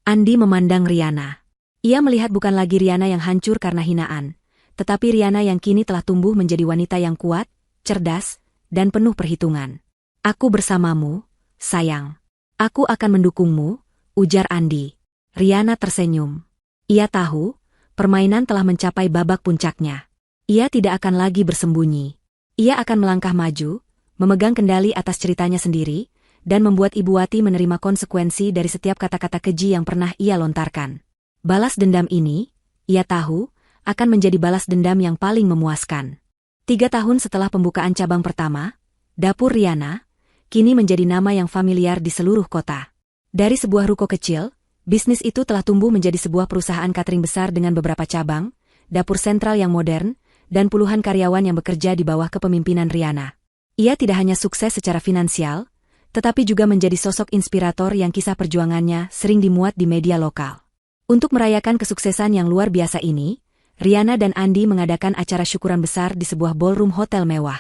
Andi memandang Riana. Ia melihat bukan lagi Riana yang hancur karena hinaan, tetapi Riana yang kini telah tumbuh menjadi wanita yang kuat, cerdas, dan penuh perhitungan. Aku bersamamu, sayang. Aku akan mendukungmu, ujar Andi. Riana tersenyum. Ia tahu, permainan telah mencapai babak puncaknya. Ia tidak akan lagi bersembunyi. Ia akan melangkah maju, memegang kendali atas ceritanya sendiri, dan membuat Ibu Wati menerima konsekuensi dari setiap kata-kata keji yang pernah ia lontarkan. Balas dendam ini, ia tahu, akan menjadi balas dendam yang paling memuaskan. 3 tahun setelah pembukaan cabang pertama, Dapur Riana, kini menjadi nama yang familiar di seluruh kota. Dari sebuah ruko kecil, bisnis itu telah tumbuh menjadi sebuah perusahaan catering besar dengan beberapa cabang, dapur sentral yang modern, dan puluhan karyawan yang bekerja di bawah kepemimpinan Riana. Ia tidak hanya sukses secara finansial, tetapi juga menjadi sosok inspirator yang kisah perjuangannya sering dimuat di media lokal. Untuk merayakan kesuksesan yang luar biasa ini, Riana dan Andi mengadakan acara syukuran besar di sebuah ballroom hotel mewah.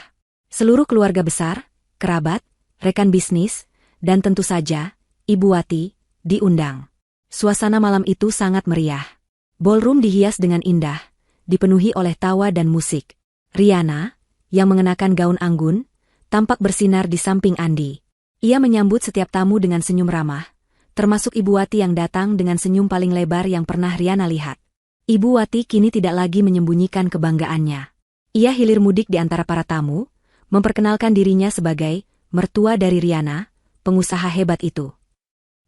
Seluruh keluarga besar, kerabat, rekan bisnis, dan tentu saja, Ibu Wati, diundang. Suasana malam itu sangat meriah. Ballroom dihias dengan indah, dipenuhi oleh tawa dan musik. Riana, yang mengenakan gaun anggun, tampak bersinar di samping Andi. Ia menyambut setiap tamu dengan senyum ramah, termasuk Ibu Wati yang datang dengan senyum paling lebar yang pernah Riana lihat. Ibu Wati kini tidak lagi menyembunyikan kebanggaannya. Ia hilir mudik di antara para tamu, memperkenalkan dirinya sebagai mertua dari Riana, pengusaha hebat itu.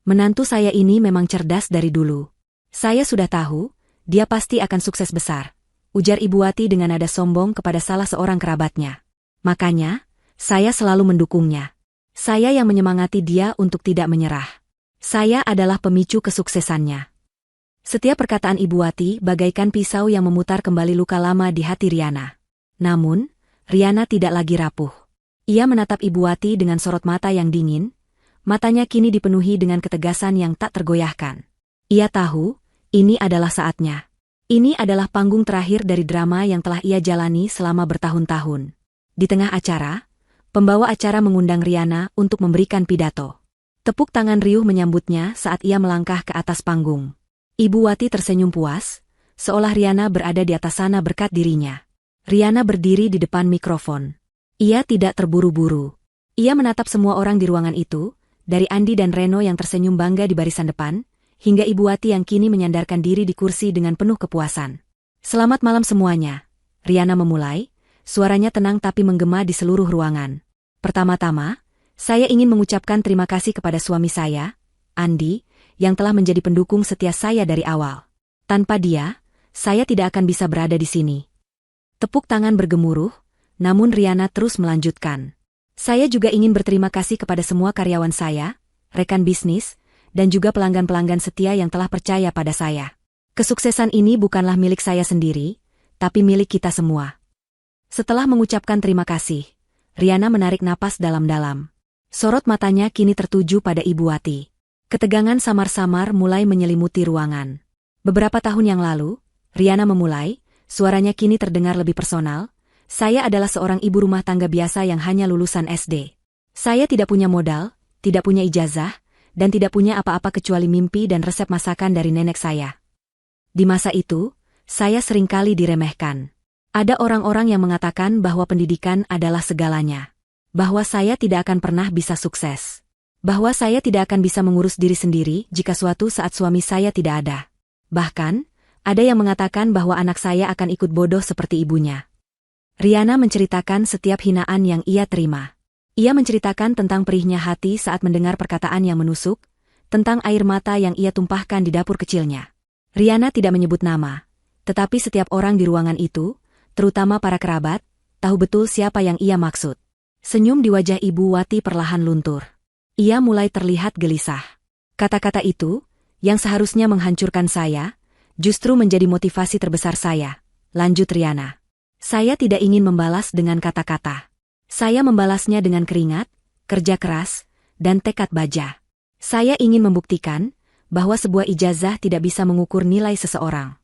Menantu saya ini memang cerdas dari dulu. Saya sudah tahu, dia pasti akan sukses besar, ujar Ibu Wati dengan nada sombong kepada salah seorang kerabatnya. Makanya, saya selalu mendukungnya. Saya yang menyemangati dia untuk tidak menyerah. Saya adalah pemicu kesuksesannya. Setiap perkataan Ibu Wati bagaikan pisau yang memutar kembali luka lama di hati Riana. Namun, Riana tidak lagi rapuh. Ia menatap Ibu Wati dengan sorot mata yang dingin, matanya kini dipenuhi dengan ketegasan yang tak tergoyahkan. Ia tahu, ini adalah saatnya. Ini adalah panggung terakhir dari drama yang telah ia jalani selama bertahun-tahun. Di tengah acara, pembawa acara mengundang Riana untuk memberikan pidato. Tepuk tangan riuh menyambutnya saat ia melangkah ke atas panggung. Ibu Wati tersenyum puas, seolah Riana berada di atas sana berkat dirinya. Riana berdiri di depan mikrofon. Ia tidak terburu-buru. Ia menatap semua orang di ruangan itu, dari Andi dan Reno yang tersenyum bangga di barisan depan, hingga Ibu Wati yang kini menyandarkan diri di kursi dengan penuh kepuasan. Selamat malam semuanya. Riana memulai, suaranya tenang tapi menggema di seluruh ruangan. Pertama-tama, saya ingin mengucapkan terima kasih kepada suami saya, Andi, yang telah menjadi pendukung setia saya dari awal. Tanpa dia, saya tidak akan bisa berada di sini. Tepuk tangan bergemuruh, namun Riana terus melanjutkan. Saya juga ingin berterima kasih kepada semua karyawan saya, rekan bisnis, dan juga pelanggan-pelanggan setia yang telah percaya pada saya. Kesuksesan ini bukanlah milik saya sendiri, tapi milik kita semua. Setelah mengucapkan terima kasih, Riana menarik napas dalam-dalam. Sorot matanya kini tertuju pada Ibu Wati. Ketegangan samar-samar mulai menyelimuti ruangan. Beberapa tahun yang lalu, Riana memulai, suaranya kini terdengar lebih personal. Saya adalah seorang ibu rumah tangga biasa yang hanya lulusan SD. Saya tidak punya modal, tidak punya ijazah, dan tidak punya apa-apa kecuali mimpi dan resep masakan dari nenek saya. Di masa itu, saya seringkali diremehkan. Ada orang-orang yang mengatakan bahwa pendidikan adalah segalanya. Bahwa saya tidak akan pernah bisa sukses. Bahwa saya tidak akan bisa mengurus diri sendiri jika suatu saat suami saya tidak ada. Bahkan, ada yang mengatakan bahwa anak saya akan ikut bodoh seperti ibunya. Riana menceritakan setiap hinaan yang ia terima. Ia menceritakan tentang perihnya hati saat mendengar perkataan yang menusuk, tentang air mata yang ia tumpahkan di dapur kecilnya. Riana tidak menyebut nama, tetapi setiap orang di ruangan itu, terutama para kerabat, tahu betul siapa yang ia maksud. Senyum di wajah Ibu Wati perlahan luntur. Ia mulai terlihat gelisah. Kata-kata itu, yang seharusnya menghancurkan saya, justru menjadi motivasi terbesar saya, lanjut Riana. Saya tidak ingin membalas dengan kata-kata. Saya membalasnya dengan keringat, kerja keras, dan tekad baja. Saya ingin membuktikan bahwa sebuah ijazah tidak bisa mengukur nilai seseorang.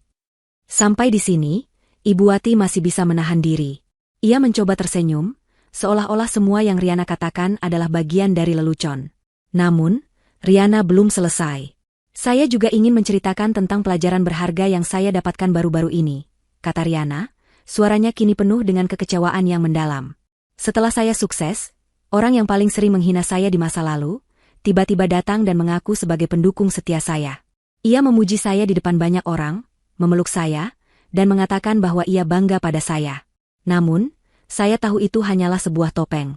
Sampai di sini, Ibu Wati masih bisa menahan diri. Ia mencoba tersenyum, seolah-olah semua yang Riana katakan adalah bagian dari lelucon. Namun, Riana belum selesai. Saya juga ingin menceritakan tentang pelajaran berharga yang saya dapatkan baru-baru ini, kata Riana, suaranya kini penuh dengan kekecewaan yang mendalam. Setelah saya sukses, orang yang paling sering menghina saya di masa lalu, tiba-tiba datang dan mengaku sebagai pendukung setia saya. Ia memuji saya di depan banyak orang, memeluk saya, dan mengatakan bahwa ia bangga pada saya. Namun, saya tahu itu hanyalah sebuah topeng.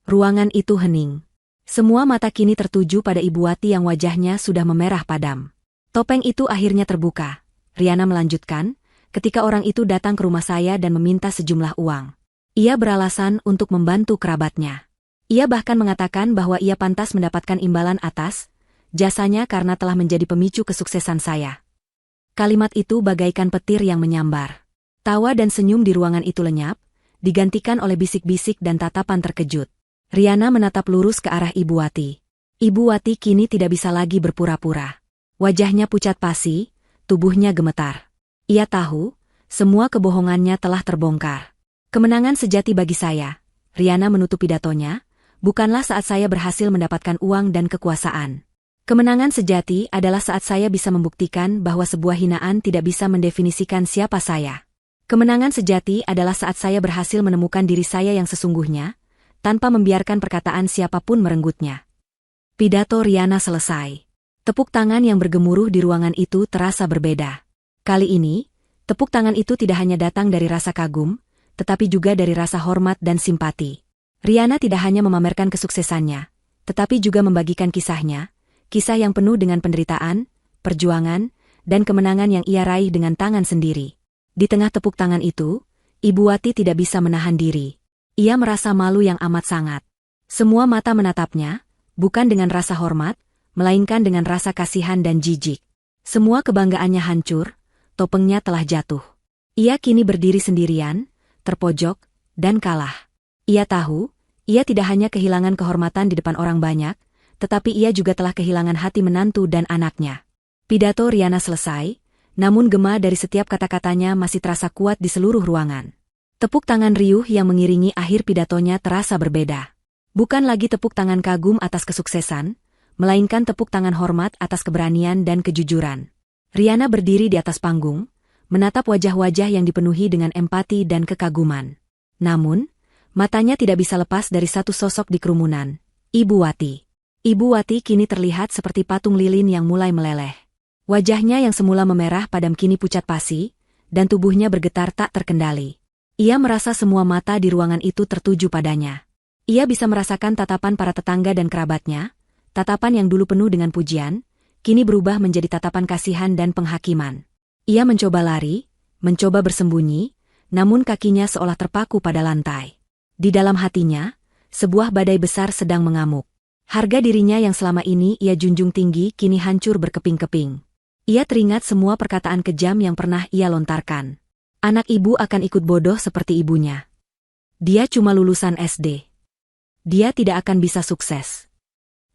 Ruangan itu hening. Semua mata kini tertuju pada Ibu Wati yang wajahnya sudah memerah padam. Topeng itu akhirnya terbuka. Riana melanjutkan, ketika orang itu datang ke rumah saya dan meminta sejumlah uang. Ia beralasan untuk membantu kerabatnya. Ia bahkan mengatakan bahwa ia pantas mendapatkan imbalan atas jasanya karena telah menjadi pemicu kesuksesan saya. Kalimat itu bagaikan petir yang menyambar. Tawa dan senyum di ruangan itu lenyap, digantikan oleh bisik-bisik dan tatapan terkejut. Riana menatap lurus ke arah Ibu Wati. Ibu Wati kini tidak bisa lagi berpura-pura. Wajahnya pucat pasi, tubuhnya gemetar. Ia tahu, semua kebohongannya telah terbongkar. Kemenangan sejati bagi saya, Riana menutup pidatonya, bukanlah saat saya berhasil mendapatkan uang dan kekuasaan. Kemenangan sejati adalah saat saya bisa membuktikan bahwa sebuah hinaan tidak bisa mendefinisikan siapa saya. Kemenangan sejati adalah saat saya berhasil menemukan diri saya yang sesungguhnya, tanpa membiarkan perkataan siapapun merenggutnya. Pidato Riana selesai. Tepuk tangan yang bergemuruh di ruangan itu terasa berbeda. Kali ini, tepuk tangan itu tidak hanya datang dari rasa kagum, tetapi juga dari rasa hormat dan simpati. Riana tidak hanya memamerkan kesuksesannya, tetapi juga membagikan kisahnya, kisah yang penuh dengan penderitaan, perjuangan, dan kemenangan yang ia raih dengan tangan sendiri. Di tengah tepuk tangan itu, Ibu Wati tidak bisa menahan diri. Ia merasa malu yang amat sangat. Semua mata menatapnya, bukan dengan rasa hormat, melainkan dengan rasa kasihan dan jijik. Semua kebanggaannya hancur, topengnya telah jatuh. Ia kini berdiri sendirian, terpojok, dan kalah. Ia tahu, ia tidak hanya kehilangan kehormatan di depan orang banyak, tetapi ia juga telah kehilangan hati menantu dan anaknya. Pidato Riana selesai, namun gema dari setiap kata-katanya masih terasa kuat di seluruh ruangan. Tepuk tangan riuh yang mengiringi akhir pidatonya terasa berbeda. Bukan lagi tepuk tangan kagum atas kesuksesan, melainkan tepuk tangan hormat atas keberanian dan kejujuran. Riana berdiri di atas panggung, menatap wajah-wajah yang dipenuhi dengan empati dan kekaguman. Namun, matanya tidak bisa lepas dari satu sosok di kerumunan, Ibu Wati. Ibu Wati kini terlihat seperti patung lilin yang mulai meleleh. Wajahnya yang semula memerah padam kini pucat pasi, dan tubuhnya bergetar tak terkendali. Ia merasa semua mata di ruangan itu tertuju padanya. Ia bisa merasakan tatapan para tetangga dan kerabatnya, tatapan yang dulu penuh dengan pujian, kini berubah menjadi tatapan kasihan dan penghakiman. Ia mencoba lari, mencoba bersembunyi, namun kakinya seolah terpaku pada lantai. Di dalam hatinya, sebuah badai besar sedang mengamuk. Harga dirinya yang selama ini ia junjung tinggi kini hancur berkeping-keping. Ia teringat semua perkataan kejam yang pernah ia lontarkan. Anak ibu akan ikut bodoh seperti ibunya. Dia cuma lulusan SD. Dia tidak akan bisa sukses.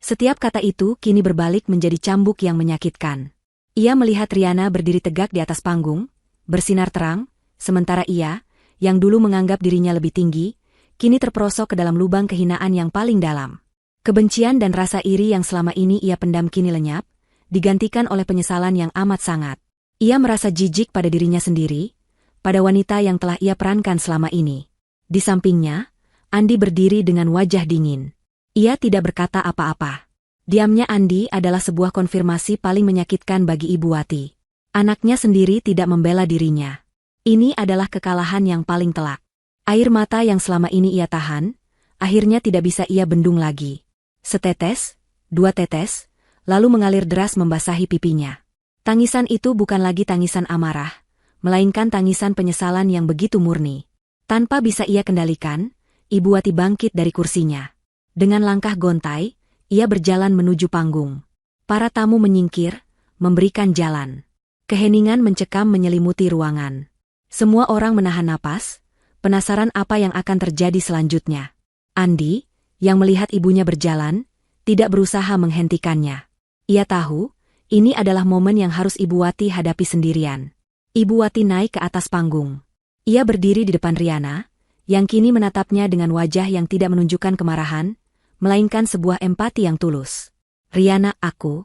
Setiap kata itu kini berbalik menjadi cambuk yang menyakitkan. Ia melihat Riana berdiri tegak di atas panggung, bersinar terang, sementara ia, yang dulu menganggap dirinya lebih tinggi, kini terperosok ke dalam lubang kehinaan yang paling dalam. Kebencian dan rasa iri yang selama ini ia pendam kini lenyap, digantikan oleh penyesalan yang amat sangat. Ia merasa jijik pada dirinya sendiri, pada wanita yang telah ia perankan selama ini. Di sampingnya, Andi berdiri dengan wajah dingin. Ia tidak berkata apa-apa. Diamnya Andi adalah sebuah konfirmasi paling menyakitkan bagi Ibu Wati. Anaknya sendiri tidak membela dirinya. Ini adalah kekalahan yang paling telak. Air mata yang selama ini ia tahan, akhirnya tidak bisa ia bendung lagi. Setetes, dua tetes, lalu mengalir deras membasahi pipinya. Tangisan itu bukan lagi tangisan amarah, melainkan tangisan penyesalan yang begitu murni. Tanpa bisa ia kendalikan, Ibu Wati bangkit dari kursinya. Dengan langkah gontai, ia berjalan menuju panggung. Para tamu menyingkir, memberikan jalan. Keheningan mencekam menyelimuti ruangan. Semua orang menahan napas, penasaran apa yang akan terjadi selanjutnya. Andi, yang melihat ibunya berjalan, tidak berusaha menghentikannya. Ia tahu, ini adalah momen yang harus Ibu Wati hadapi sendirian. Ibu Wati naik ke atas panggung. Ia berdiri di depan Riana, yang kini menatapnya dengan wajah yang tidak menunjukkan kemarahan, melainkan sebuah empati yang tulus. "Riana, aku..."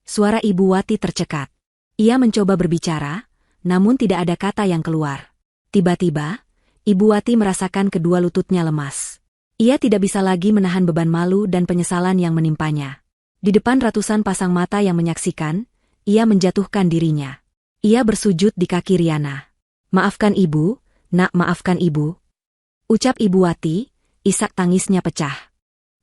Suara Ibu Wati tercekat. Ia mencoba berbicara, namun tidak ada kata yang keluar. Tiba-tiba, Ibu Wati merasakan kedua lututnya lemas. Ia tidak bisa lagi menahan beban malu dan penyesalan yang menimpanya. Di depan ratusan pasang mata yang menyaksikan, ia menjatuhkan dirinya. Ia bersujud di kaki Riana. "Maafkan ibu, nak, maafkan ibu," ucap Ibu Wati, isak tangisnya pecah.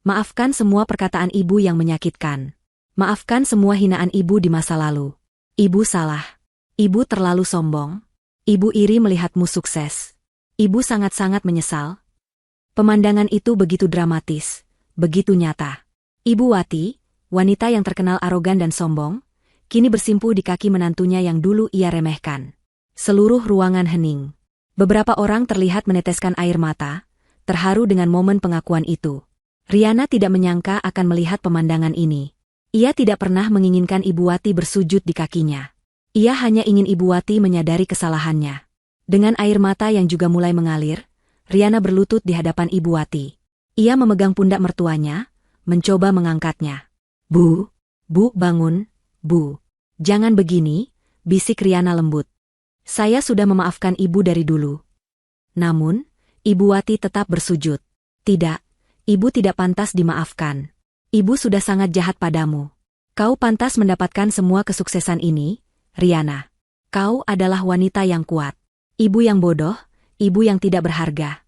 "Maafkan semua perkataan ibu yang menyakitkan. Maafkan semua hinaan ibu di masa lalu. Ibu salah. Ibu terlalu sombong. Ibu iri melihatmu sukses. Ibu sangat-sangat menyesal." Pemandangan itu begitu dramatis, begitu nyata. Ibu Wati, wanita yang terkenal arogan dan sombong, kini bersimpuh di kaki menantunya yang dulu ia remehkan. Seluruh ruangan hening. Beberapa orang terlihat meneteskan air mata, terharu dengan momen pengakuan itu. Riana tidak menyangka akan melihat pemandangan ini. Ia tidak pernah menginginkan Ibu Wati bersujud di kakinya. Ia hanya ingin Ibu Wati menyadari kesalahannya. Dengan air mata yang juga mulai mengalir, Riana berlutut di hadapan Ibu Wati. Ia memegang pundak mertuanya, mencoba mengangkatnya. Bu, bangun, Bu. Jangan begini," bisik Riana lembut. "Saya sudah memaafkan ibu dari dulu." Namun, Ibu Wati tetap bersujud. "Tidak, ibu tidak pantas dimaafkan. Ibu sudah sangat jahat padamu. Kau pantas mendapatkan semua kesuksesan ini, Riana. Kau adalah wanita yang kuat. Ibu yang bodoh, ibu yang tidak berharga."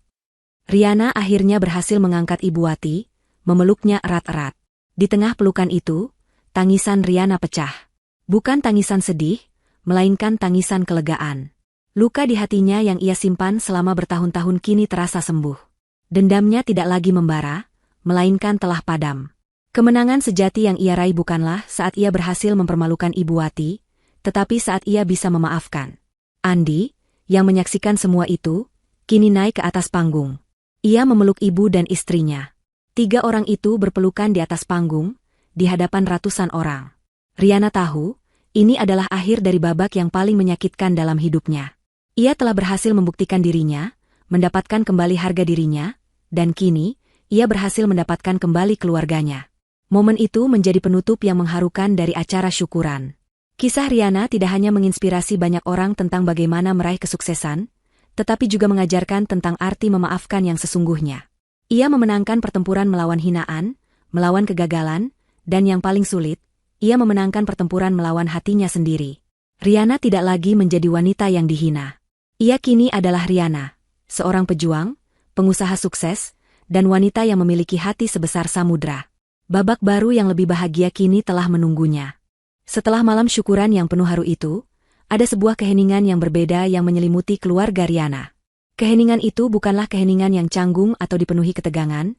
Riana akhirnya berhasil mengangkat Ibu Wati, memeluknya erat-erat. Di tengah pelukan itu, tangisan Riana pecah. Bukan tangisan sedih, melainkan tangisan kelegaan. Luka di hatinya yang ia simpan selama bertahun-tahun kini terasa sembuh. Dendamnya tidak lagi membara, melainkan telah padam. Kemenangan sejati yang ia raih bukanlah saat ia berhasil mempermalukan Ibu Wati, tetapi saat ia bisa memaafkan. Andi, yang menyaksikan semua itu, kini naik ke atas panggung. Ia memeluk ibu dan istrinya. 3 orang itu berpelukan di atas panggung, di hadapan ratusan orang. Riana tahu, ini adalah akhir dari babak yang paling menyakitkan dalam hidupnya. Ia telah berhasil membuktikan dirinya, mendapatkan kembali harga dirinya, dan kini, ia berhasil mendapatkan kembali keluarganya. Momen itu menjadi penutup yang mengharukan dari acara syukuran. Kisah Riana tidak hanya menginspirasi banyak orang tentang bagaimana meraih kesuksesan, tetapi juga mengajarkan tentang arti memaafkan yang sesungguhnya. Ia memenangkan pertempuran melawan hinaan, melawan kegagalan, dan yang paling sulit, ia memenangkan pertempuran melawan hatinya sendiri. Riana tidak lagi menjadi wanita yang dihina. Ia kini adalah Riana, seorang pejuang, pengusaha sukses, dan wanita yang memiliki hati sebesar samudra. Babak baru yang lebih bahagia kini telah menunggunya. Setelah malam syukuran yang penuh haru itu, ada sebuah keheningan yang berbeda yang menyelimuti keluarga Riana. Keheningan itu bukanlah keheningan yang canggung atau dipenuhi ketegangan,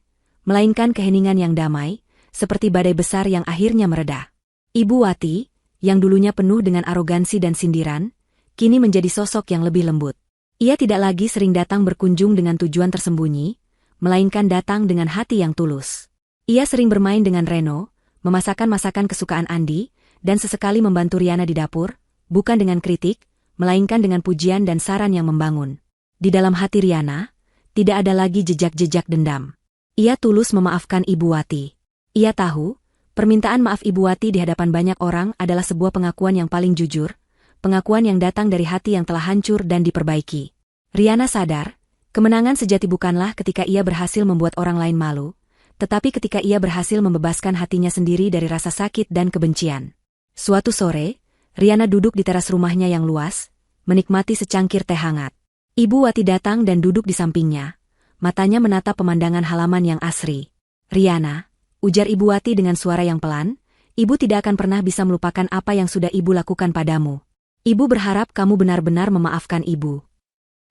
melainkan keheningan yang damai, seperti badai besar yang akhirnya mereda. Ibu Wati, yang dulunya penuh dengan arogansi dan sindiran, kini menjadi sosok yang lebih lembut. Ia tidak lagi sering datang berkunjung dengan tujuan tersembunyi, melainkan datang dengan hati yang tulus. Ia sering bermain dengan Reno, memasakkan masakan kesukaan Andi, dan sesekali membantu Riana di dapur, bukan dengan kritik, melainkan dengan pujian dan saran yang membangun. Di dalam hati Riana, tidak ada lagi jejak-jejak dendam. Ia tulus memaafkan Ibu Wati. Ia tahu, permintaan maaf Ibu Wati di hadapan banyak orang adalah sebuah pengakuan yang paling jujur, pengakuan yang datang dari hati yang telah hancur dan diperbaiki. Riana sadar, kemenangan sejati bukanlah ketika ia berhasil membuat orang lain malu, tetapi ketika ia berhasil membebaskan hatinya sendiri dari rasa sakit dan kebencian. Suatu sore, Riana duduk di teras rumahnya yang luas, menikmati secangkir teh hangat. Ibu Wati datang dan duduk di sampingnya, matanya menatap pemandangan halaman yang asri. "Riana," ujar Ibu Wati dengan suara yang pelan, "ibu tidak akan pernah bisa melupakan apa yang sudah ibu lakukan padamu. Ibu berharap kamu benar-benar memaafkan ibu."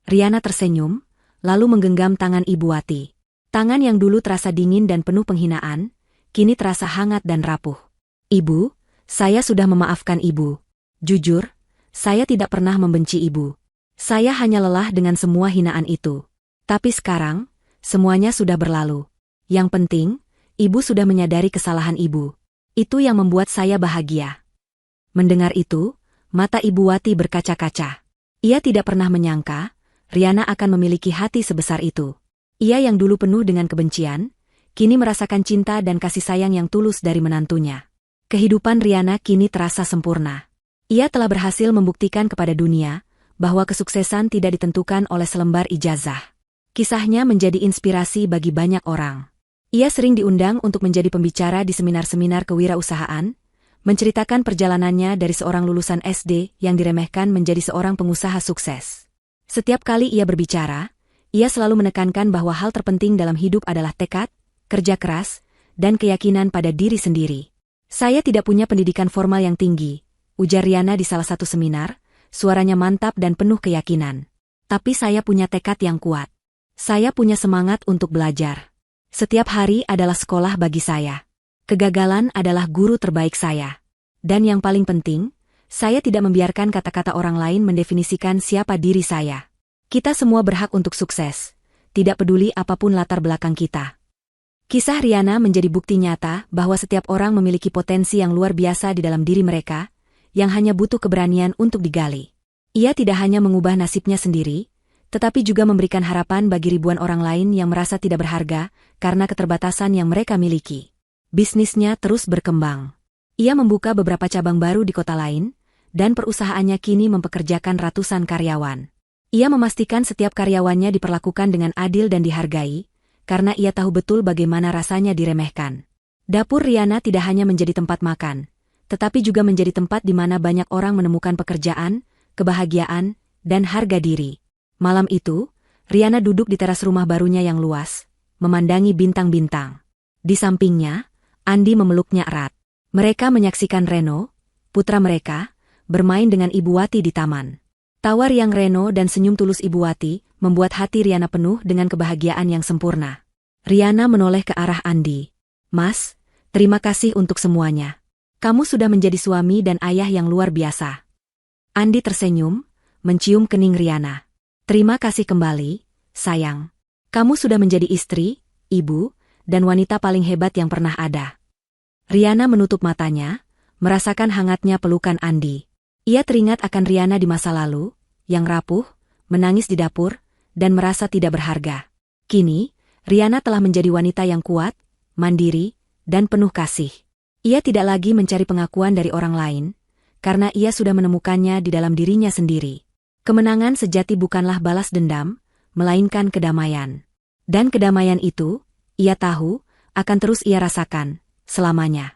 Riana tersenyum, lalu menggenggam tangan Ibu Wati. Tangan yang dulu terasa dingin dan penuh penghinaan, kini terasa hangat dan rapuh. "Ibu, saya sudah memaafkan ibu. Jujur, saya tidak pernah membenci ibu. Saya hanya lelah dengan semua hinaan itu. Tapi sekarang, semuanya sudah berlalu. Yang penting, ibu sudah menyadari kesalahan ibu. Itu yang membuat saya bahagia." Mendengar itu, mata Ibu Wati berkaca-kaca. Ia tidak pernah menyangka, Riana akan memiliki hati sebesar itu. Ia yang dulu penuh dengan kebencian, kini merasakan cinta dan kasih sayang yang tulus dari menantunya. Kehidupan Riana kini terasa sempurna. Ia telah berhasil membuktikan kepada dunia bahwa kesuksesan tidak ditentukan oleh selembar ijazah. Kisahnya menjadi inspirasi bagi banyak orang. Ia sering diundang untuk menjadi pembicara di seminar-seminar kewirausahaan, menceritakan perjalanannya dari seorang lulusan SD yang diremehkan menjadi seorang pengusaha sukses. Setiap kali ia berbicara, ia selalu menekankan bahwa hal terpenting dalam hidup adalah tekad, kerja keras, dan keyakinan pada diri sendiri. Saya tidak punya pendidikan formal yang tinggi, ujar Riana di salah satu seminar, suaranya mantap dan penuh keyakinan. Tapi saya punya tekad yang kuat. Saya punya semangat untuk belajar. Setiap hari adalah sekolah bagi saya. Kegagalan adalah guru terbaik saya. Dan yang paling penting, saya tidak membiarkan kata-kata orang lain mendefinisikan siapa diri saya. Kita semua berhak untuk sukses, tidak peduli apapun latar belakang kita. Kisah Riana menjadi bukti nyata bahwa setiap orang memiliki potensi yang luar biasa di dalam diri mereka, yang hanya butuh keberanian untuk digali. Ia tidak hanya mengubah nasibnya sendiri, tetapi juga memberikan harapan bagi ribuan orang lain yang merasa tidak berharga karena keterbatasan yang mereka miliki. Bisnisnya terus berkembang. Ia membuka beberapa cabang baru di kota lain, dan perusahaannya kini mempekerjakan ratusan karyawan. Ia memastikan setiap karyawannya diperlakukan dengan adil dan dihargai, karena ia tahu betul bagaimana rasanya diremehkan. Dapur Riana tidak hanya menjadi tempat makan, tetapi juga menjadi tempat di mana banyak orang menemukan pekerjaan, kebahagiaan, dan harga diri. Malam itu, Riana duduk di teras rumah barunya yang luas, memandangi bintang-bintang. Di sampingnya, Andi memeluknya erat. Mereka menyaksikan Reno, putra mereka, bermain dengan Ibu Wati di taman. Tawa riang Reno dan senyum tulus Ibu Wati membuat hati Riana penuh dengan kebahagiaan yang sempurna. Riana menoleh ke arah Andi. "Mas, terima kasih untuk semuanya. Kamu sudah menjadi suami dan ayah yang luar biasa." Andi tersenyum, mencium kening Riana. "Terima kasih kembali, sayang. Kamu sudah menjadi istri, ibu, dan wanita paling hebat yang pernah ada." Riana menutup matanya, merasakan hangatnya pelukan Andi. Ia teringat akan Riana di masa lalu, yang rapuh, menangis di dapur, dan merasa tidak berharga. Kini, Riana telah menjadi wanita yang kuat, mandiri, dan penuh kasih. Ia tidak lagi mencari pengakuan dari orang lain, karena ia sudah menemukannya di dalam dirinya sendiri. Kemenangan sejati bukanlah balas dendam, melainkan kedamaian. Dan kedamaian itu, ia tahu, akan terus ia rasakan, selamanya.